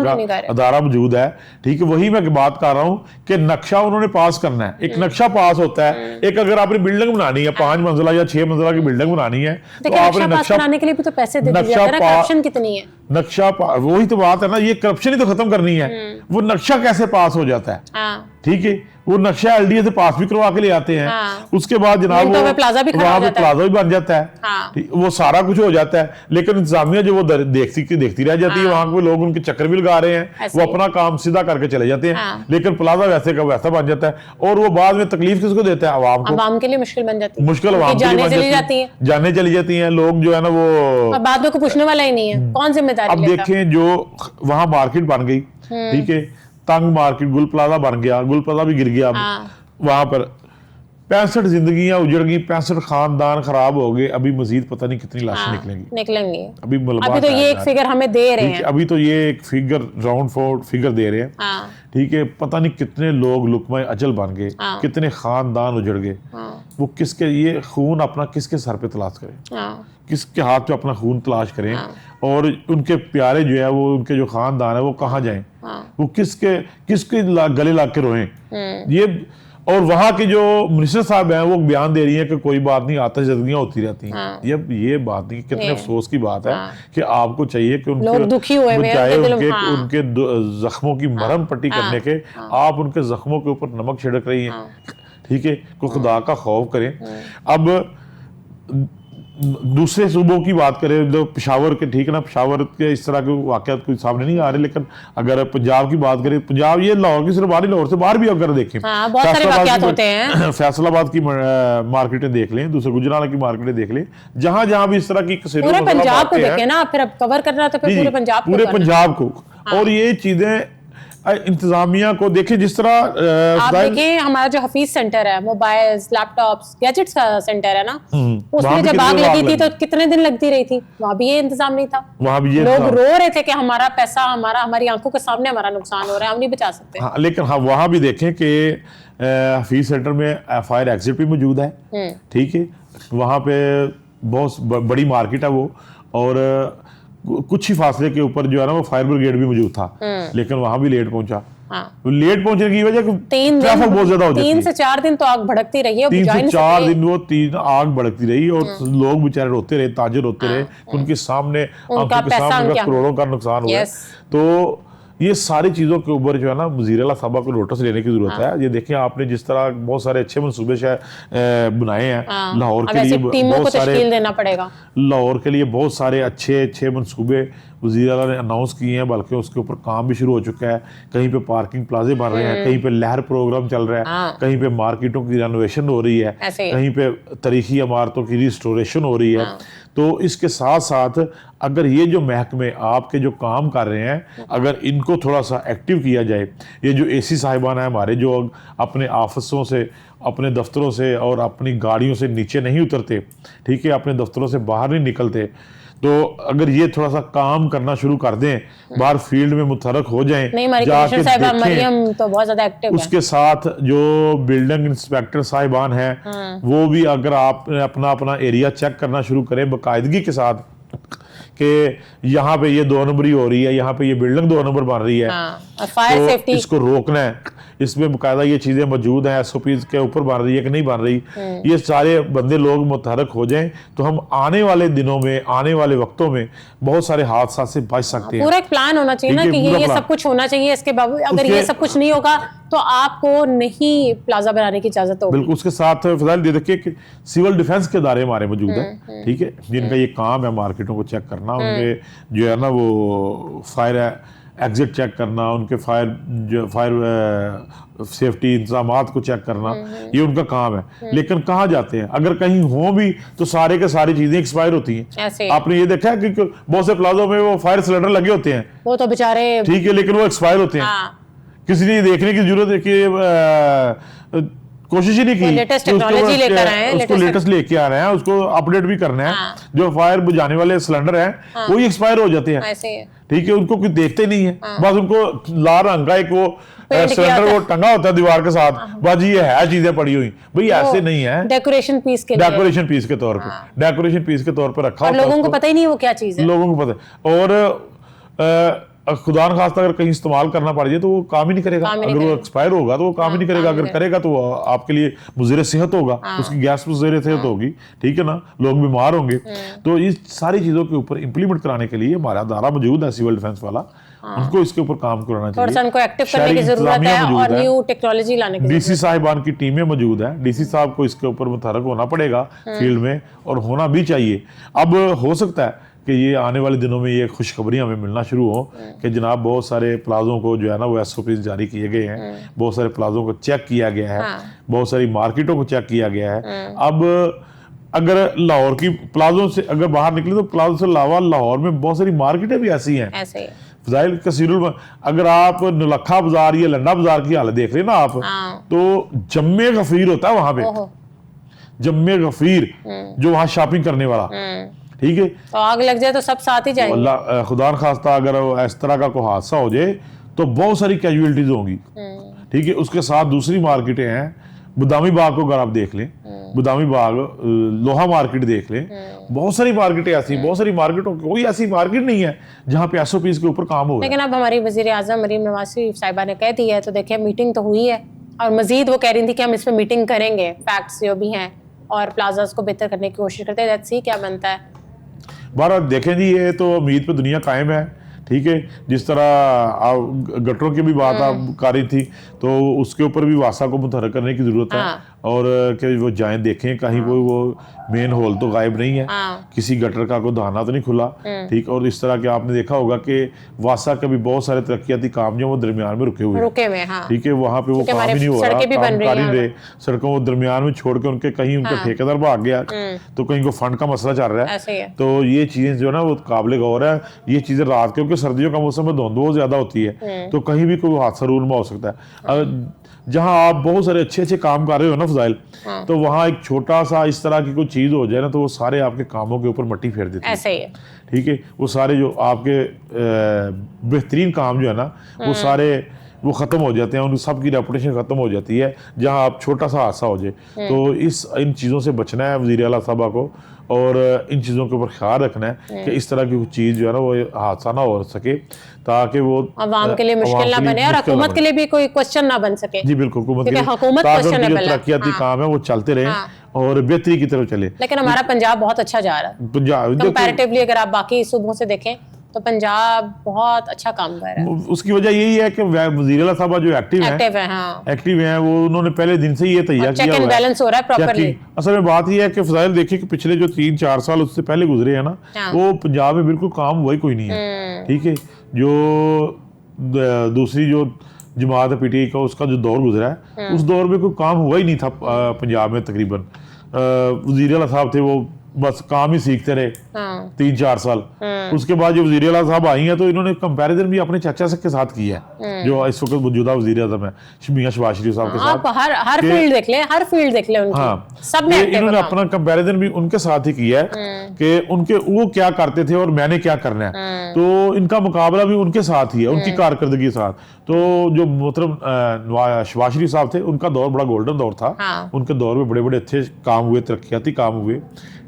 अदारा मौजूद है, ठीक है, वही मैं बात कर रहा हूँ कि नक्शा उन्होंने पास करना है, एक नक्शा पास होता है, एक अगर आपने बिल्डिंग बनानी है 5 मंजिला या 6 मंजिला की बिल्डिंग बनानी है, तो आपने नक्शा बनाने के लिए भी तो पैसे दे दीजिए, करप्शन कितनी है, नक्शा वही तो बात है ना, ये करप्शन ही तो खत्म करनी है, वो नक्शा कैसे पास हो जाता है, ठीक है, वो नक्शा LDA से पास भी करवा के ले आते हैं, उसके बाद जनाब वो प्लाजा भी बन जाता है, वो सारा कुछ हो जाता है, लेकिन इंतजामिया जो वो देखती रह जाती है, वहां पे लोग उनके चक्कर भी लगा रहे हैं, वो अपना काम सीधा करके चले जाते हैं, लेकिन प्लाजा वैसे का वैसा बन जाता है, और वो बाद में तकलीफ किसको देता है? आवाम के लिए मुश्किल बन जाती है, मुश्किल आवाम जाने चली जाती है, लोग जो है ना वो बाद में कोई पूछने वाला ही नहीं है, कौन जिम्मेदारी अब देखें जो वहां मार्केट बन गई, ठीक है, तंग मार्केट, गुल प्लाजा बन गया, गुल प्लाजा भी गिर गया, वहां पर 65 जिंदगियां उजड़ गई, 65 खानदान खराब हो गए, अभी मजीद पता नहीं कितनी लाशें निकलेंगी अभी तो ये एक फिगर हमें दे रहे हैं, अभी तो ये एक फिगर राउंड फिगर दे रहे हैं, ठीक है, पता नहीं कितने लोग लुकमा अजल बन गए, कितने खानदान उजड़ गए, वो किसके ये खून अपना किसके सर पे तलाश करें, किसके हाथ पे अपना खून तलाश करें, और उनके प्यारे जो है वो उनके जो खानदान है वो कहाँ जाएं, वो किसके गले लाग के रोएं, ये। और वहां के जो मिनिस्टर साहब हैं वो बयान दे रही है कि कोई बात नहीं, आतिशबाजियां होती रहती हैं, ये बात नहीं, कितने अफसोस की बात है कि आपको चाहिए कि उनके जख्मों की मरहम पट्टी करने के, आप उनके जख्मों के ऊपर नमक छिड़क रही हैं, ठीक है, को खुदा का खौफ करें। अब दूसरे सूबों की बात करें तो पेशावर के, ठीक है ना, पेशावर के इस तरह के वाकयात कोई सामने नहीं आ रहे, लेकिन अगर पंजाब की बात करें, पंजाब ये लाहौर की सिर्फ बाहर, लाहौर से बाहर भी अगर देखें, बहुत सारे वाकयात होते हैं, फैसलाबाद की मार्केटें देख लें, दूसरे गुजरात की मार्केटें देख लें, जहां जहां भी इस तरह की पूरे पंजाब को देखें ना, फिर अब कवर करना तो फिर पूरे पंजाब को, और ये चीजें इंतजामिया को देखें, जिस तरह आप देखें हमारा जो हफीज सेंटर है, मोबाइल्स, लैपटॉप्स, गैजेट्स का सेंटर है ना, उसमें जब आग लगी थी तो कितने दिन लगती रही थी, वहां भी ये इंतजाम नहीं था, वहां भी लोग रो रहे थे कि हमारा पैसा, हमारी आंखों के सामने हमारा नुकसान हो रहा है, हम नहीं बचा सकते। हाँ, लेकिन हाँ, वहां भी देखें कि हफीज सेंटर में फायर एग्जिट भी मौजूद है, ठीक है, वहां पे बहुत बड़ी मार्केट है वो, और कुछ ही फासले के ऊपर जो है ना वो फायर ब्रिगेड भी मौजूद था, लेकिन वहां भी लेट पहुंचा, लेट पहुंचने की वजह ट्रैफिक बहुत ज्यादा हो जाती है, 3 से 4 दिन तो आग भड़कती रही है, 3 से 4 दिन वो आग भड़कती रही, और लोग बेचारे रोते रहे, ताजिर रोते रहे, उनके सामने आंखों के सामने करोड़ों का नुकसान हुआ। तो ये सारी चीजों के ऊपर जो है ना वज़ीर आला साहब को नोटिस लेने की जरूरत है। ये देखें, आपने जिस तरह बहुत सारे अच्छे मंसूबे बनाए हैं, लाहौर के लिए बहुत सारे देना पड़ेगा, लाहौर के लिए बहुत सारे अच्छे मंसूबे वज़ीर आला ने अनाउंस किए हैं, बल्कि उसके ऊपर काम भी शुरू हो चुका है। कहीं पे पार्किंग प्लाजे बन रहे हैं, कहीं पे लहर प्रोग्राम चल रहा है, कहीं पे मार्केटों की रेनोवेशन हो रही है, कहीं पे तारीखी इमारतों की रिस्टोरेशन हो रही है। तो इसके साथ साथ अगर ये जो महकमे आपके जो काम कर रहे हैं, अगर इनको थोड़ा सा एक्टिव किया जाए, ये जो AC साहिबान है हमारे, जो अपने ऑफिसों से, अपने दफ्तरों से और अपनी गाड़ियों से नीचे नहीं उतरते, ठीक है, अपने दफ्तरों से बाहर नहीं निकलते, तो अगर ये थोड़ा सा काम करना शुरू कर दें, बाहर फील्ड में मुतहरक हो जाएं, जाके देखें, तो बहुत ज्यादा एक्टिव है। उसके साथ जो बिल्डिंग इंस्पेक्टर साहिबान हैं, वो भी अगर आप अपना एरिया चेक करना शुरू करें बाकायदगी के साथ कि यहाँ पे ये 2 नंबरी हो रही है, यहाँ पे ये बिल्डिंग 2 नंबर बन रही है, फायर तो सेफ्टी इसको रोकना है, इसमें बाकायदा ये चीजें मौजूद हैं, एसओपी के ऊपर बन रही है कि नहीं बन रही, ये सारे बंदे लोग मुतहरक हो जाएं तो हम आने वाले दिनों में, आने वाले वक्तों में बहुत सारे हादसा से बच सकते हैं। पूरा एक प्लान होना चाहिए ना ठीक कि है, पूरा ये प्लान। सब कुछ होना चाहिए। इसके बावजूद अगर उसके- ये सब कुछ नहीं होगा तो आपको नहीं प्लाजा बनाने की इजाजत होगी। बिल्कुल। उसके साथ फिलहाल ये देखिए कि सिविल डिफेंस के इदारे हमारे मौजूद हैं, ठीक है, जिनका ये काम है मार्केटों को चेक करना, उनके जो है ना वो फायर एग्जिट चेक करना, उनके फायर सेफ्टी इंतजामात को चेक करना, ये उनका काम है। लेकिन कहाँ जाते हैं, अगर कहीं हो भी तो सारे के सारी चीजें एक्सपायर होती हैं। ऐसे आपने ये देखा है कि बहुत से प्लाजों में वो फायर सिलेंडर लगे होते हैं, वो तो बेचारे ठीक है, लेकिन वो एक्सपायर होते हैं। हाँ, किसी ने देखने की जरूरत है कि कोशिश ही नहीं की लेटेस्ट कि उसको टेक्नोलॉजी लेकर आए हैं, उसको लेटेस्ट लेके आ रहे हैं, उसको अपडेट भी करना है। हाँ। जो फायर बुझाने वाले सिलेंडर हैं वो ही एक्सपायर हो जाते हैं, ऐसे ही है। ठीक है, उनको कोई देखते नहीं है, बस उनको लाल रंग का एक वो पेंट किया सिलेंडर होता वो टंगा होता है दीवार के साथ, बस ये है चीजें पड़ी हुई, भाई ऐसे नहीं है, डेकोरेशन पीस के लिए डेकोरेशन पीस के तौर पर, डेकोरेशन पीस के तौर पर रखा और होता है लोगों को उसको। पता ही नहीं वो क्या चीज है। लोगों को पता है। और खुदा न खास्ता अगर कहीं इस्तेमाल करना पड़ जाए तो वो काम ही नहीं करेगा। काम ही नहीं अगर वो करेगा। एक्सपायर होगा तो वो काम ही नहीं करेगा, अगर करेगा तो वो आपके लिए मुज़र सेहत होगा, उसकी गैस मुज़र सेहत होगी, ठीक है ना, लोग बीमार होंगे। तो इस सारी चीज़ों के ऊपर इंप्लीमेंट कराने के लिए हमारा अदारा मौजूद है सिविल डिफेंस वाला, उनको इसके ऊपर काम कराना थोड़ा सा चाहिए। उनको एक्टिव करने शहरी की जरूरत इंतजामिया है मौजूद और है। न्यू टेक्नोलॉजी लाने की डीसी साहिबान की टीमें मौजूद हैं, डीसी साहब को इसके ऊपर मुतहरक होना पड़ेगा फील्ड में, और होना भी चाहिए। अब हो सकता है कि ये आने वाले दिनों में ये खुशखबरी हमें मिलना शुरू हो कि जनाब बहुत सारे प्लाजों को जो है ना वो एसओपी जारी किए गए हैं, बहुत सारे प्लाजों को चेक किया गया है, बहुत सारी मार्केटों को चेक किया गया है। अब अगर लाहौर की प्लाजों से अगर बाहर निकले तो प्लाजों से अलावा लाहौर में बहुत सारी मार्केटें भी ऐसी हैं, ऐसे ही है। फजाइल कसीरुल, अगर आप नौलखा बाजार या लंडा बाजार की हालत देख रहे हैं ना आप, तो जम्मे गफीर होता है वहां पे, ओहो। जम्मे गफीर जो वहां शॉपिंग करने वाला, ठीक है। तो आग लग जाए तो सब साथ ही जाएंगे। अल्लाह खुदा न खास्ता अगर इस तरह का कोई हादसा हो जाए तो बहुत सारी कैजुअलिटीज होंगी, ठीक है। उसके साथ दूसरी मार्केटें हैं, बुदामी बाग को अगर आप देख लें, बुदामी बाग, लोहा मार्केट देख लें, बहुत सारी मार्केटें ऐसी, बहुत सारी मार्केटों कोई ऐसी मार्केट नहीं है जहाँ पे एसओपीज के ऊपर काम हो रहा है। लेकिन अब हमारी वजीर आजम मरीम नवाज शरीफ साहिबा ने कह दी है, तो देखिए मीटिंग तो हुई है और मजीद वो कह रही थी कि हम इस पर मीटिंग करेंगे, फैक्ट्स जो भी हैं और प्लाजास को बेहतर करने की कोशिश करते हैं। लेट्स सी क्या बनता है। बारह देखें जी, ये तो उम्मीद पे दुनिया कायम है, ठीक है। जिस तरह गटरों की भी बात आप कर रही थी, तो उसके ऊपर भी वासा को मुतहरक करने की जरूरत है, और कि वो जाएं देखें कहीं वो मेन होल तो गायब नहीं है, किसी गटर का कोई दहाना तो नहीं खुला, ठीक। और इस तरह के आपने देखा होगा कि वासा के भी बहुत सारे तरक्याती काम जो वो दरमियान में रुके हुए हैं, ठीक है, वहां पे वो काम ही नहीं हो रहा, काम कर ही रहे, सड़कों वो दरमियान में छोड़ के उनके कहीं उनके ठेकेदार भाग गया, तो कहीं को फंड का मसला चल रहा है। तो ये चीजें जो है ना वो काबिल गौर है। ये चीजें रात, क्योंकि सर्दियों का मौसम में धुंध बहुत ज्यादा होती है, तो कहीं भी कोई हादसा रूनमा हो सकता है। जहां आप बहुत सारे अच्छे अच्छे काम कर रहे हो ना फजाइल, तो वहां एक छोटा सा इस तरह की कोई चीज हो जाए ना, तो वो सारे आपके कामों के ऊपर मट्टी फेर देती है। ऐसे ही है, ठीक है। वो सारे जो आपके बेहतरीन काम जो है ना वो सारे वो खत्म हो जाते हैं, उन सबकी रेपुटेशन खत्म हो जाती है जहां आप छोटा सा हादसा हो जाए। तो इन चीज़ों से बचना है वज़ीर आला साहबा को, और इन चीज़ों के ऊपर ख्याल रखना है कि इस तरह की चीज़ जो है ना वो हादसा ना हो सके, ताकि वो अवाम के लिए मुश्किल ना बने और हुकूमत के लिए भी कोई क्वेश्चन ना बन सके। जी बिल्कुल, हुकूमत क्वेश्चन है पहले। तरक्याती काम है वो चलते रहे और बेहतरी की तरफ चले। लेकिन हमारा पंजाब बहुत अच्छा जा रहा है पंजाब कंपैरेटिवली, अगर आप बाकी सूबों से देखें तो पंजाब बहुत अच्छा काम कर रहा है। उसकी वजह यही है कि वज़ीर आला साहबा जो एक्टिव हैं, वो उन्होंने पहले दिन से ये तैयार किया हुआ है, बैलेंस हो रहा है प्रॉपर्ली। असल में बात ये है कि फजाइल देखिए कि पिछले जो 3-4 साल उससे पहले गुजरे हैं ना, वो पंजाब में बिल्कुल काम हुआ ही कोई नहीं है, ठीक है। जो दूसरी जो जमात है पीटीआई का, उसका जो दौर गुजरा है, उस दौर में कोई काम हुआ ही नहीं था पंजाब में तकरीबन। वज़ीर आला साहब थे वो बस काम ही सीखते रहे 3-4 साल। उसके बाद जो वज़ीर आला साहब आई हैं तो इन्होंने कंपैरिजन भी अपने चाचा के साथ किया है, जो इस वक्त मौजूदा वज़ीर आज़म है मियां शहबाज शरीफ साहब के साथ। आप हर फील्ड देख ले, हर फील्ड देख ले उनकी। हाँ, सब में इन्होंने अपना कंपैरिजन भी उनके साथ ही किया है कि उनके वो क्या करते थे और मैंने क्या करना है, तो इनका मुकाबला भी उनके साथ ही है, उनकी कारकर्दगी के साथ। तो जो मोहतरम शहबाज शरीफ साहब थे, उनका दौर बड़ा गोल्डन दौर था, उनके दौर में बड़े बड़े अच्छे काम हुए, तरक्याती काम हुए,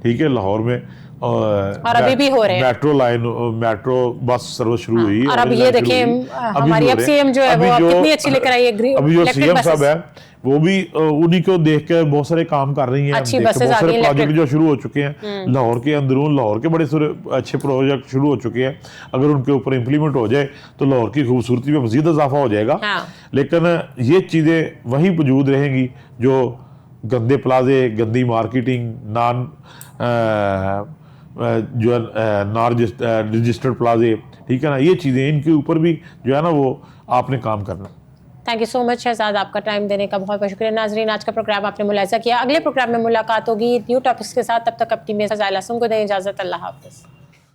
ठीक है, लाहौर में। और अभी भी हो रहे हैं। Metro line, metro bus service शुरू हुई और अब ये देखिए हमारी अब सीएम जो है वो अब कितनी अच्छी लेकर आई है अभी जो सीएम साहब है वो भी उन्हीं को देख कर बहुत सारे काम कर रही हैं। अच्छी बहुत बसेस आ सारे गई प्रोजेक्ट जो शुरू हो चुके हैं लाहौर के अंदरून, लाहौर के बड़े सारे अच्छे प्रोजेक्ट शुरू हो चुके हैं। अगर उनके ऊपर इम्प्लीमेंट हो जाए तो लाहौर की खूबसूरती में मजीद इजाफा हो जाएगा। लेकिन ये चीज़ें वही मौजूद रहेंगी जो गंदे प्लाजे, गंदी मार्केटिंग, जो है नॉन रजिस्टर्ड प्लाजे, ठीक है ना, ये चीज़ें, इनके ऊपर भी जो है ना वो आपने काम करना। Thank you so much Shahzad, आपका टाइम देने का बहुत बहुत शुक्रिया। नाजरीन, आज का प्रोग्राम आपने मुलाहिजा किया। अगले प्रोग्राम में मुलाकात होगी न्यू टॉपिक्स के साथ। तब तक अपनी मेज़ फज़ाइल आसिम को दें इजाज़त। अल्लाह हाफ़िज़।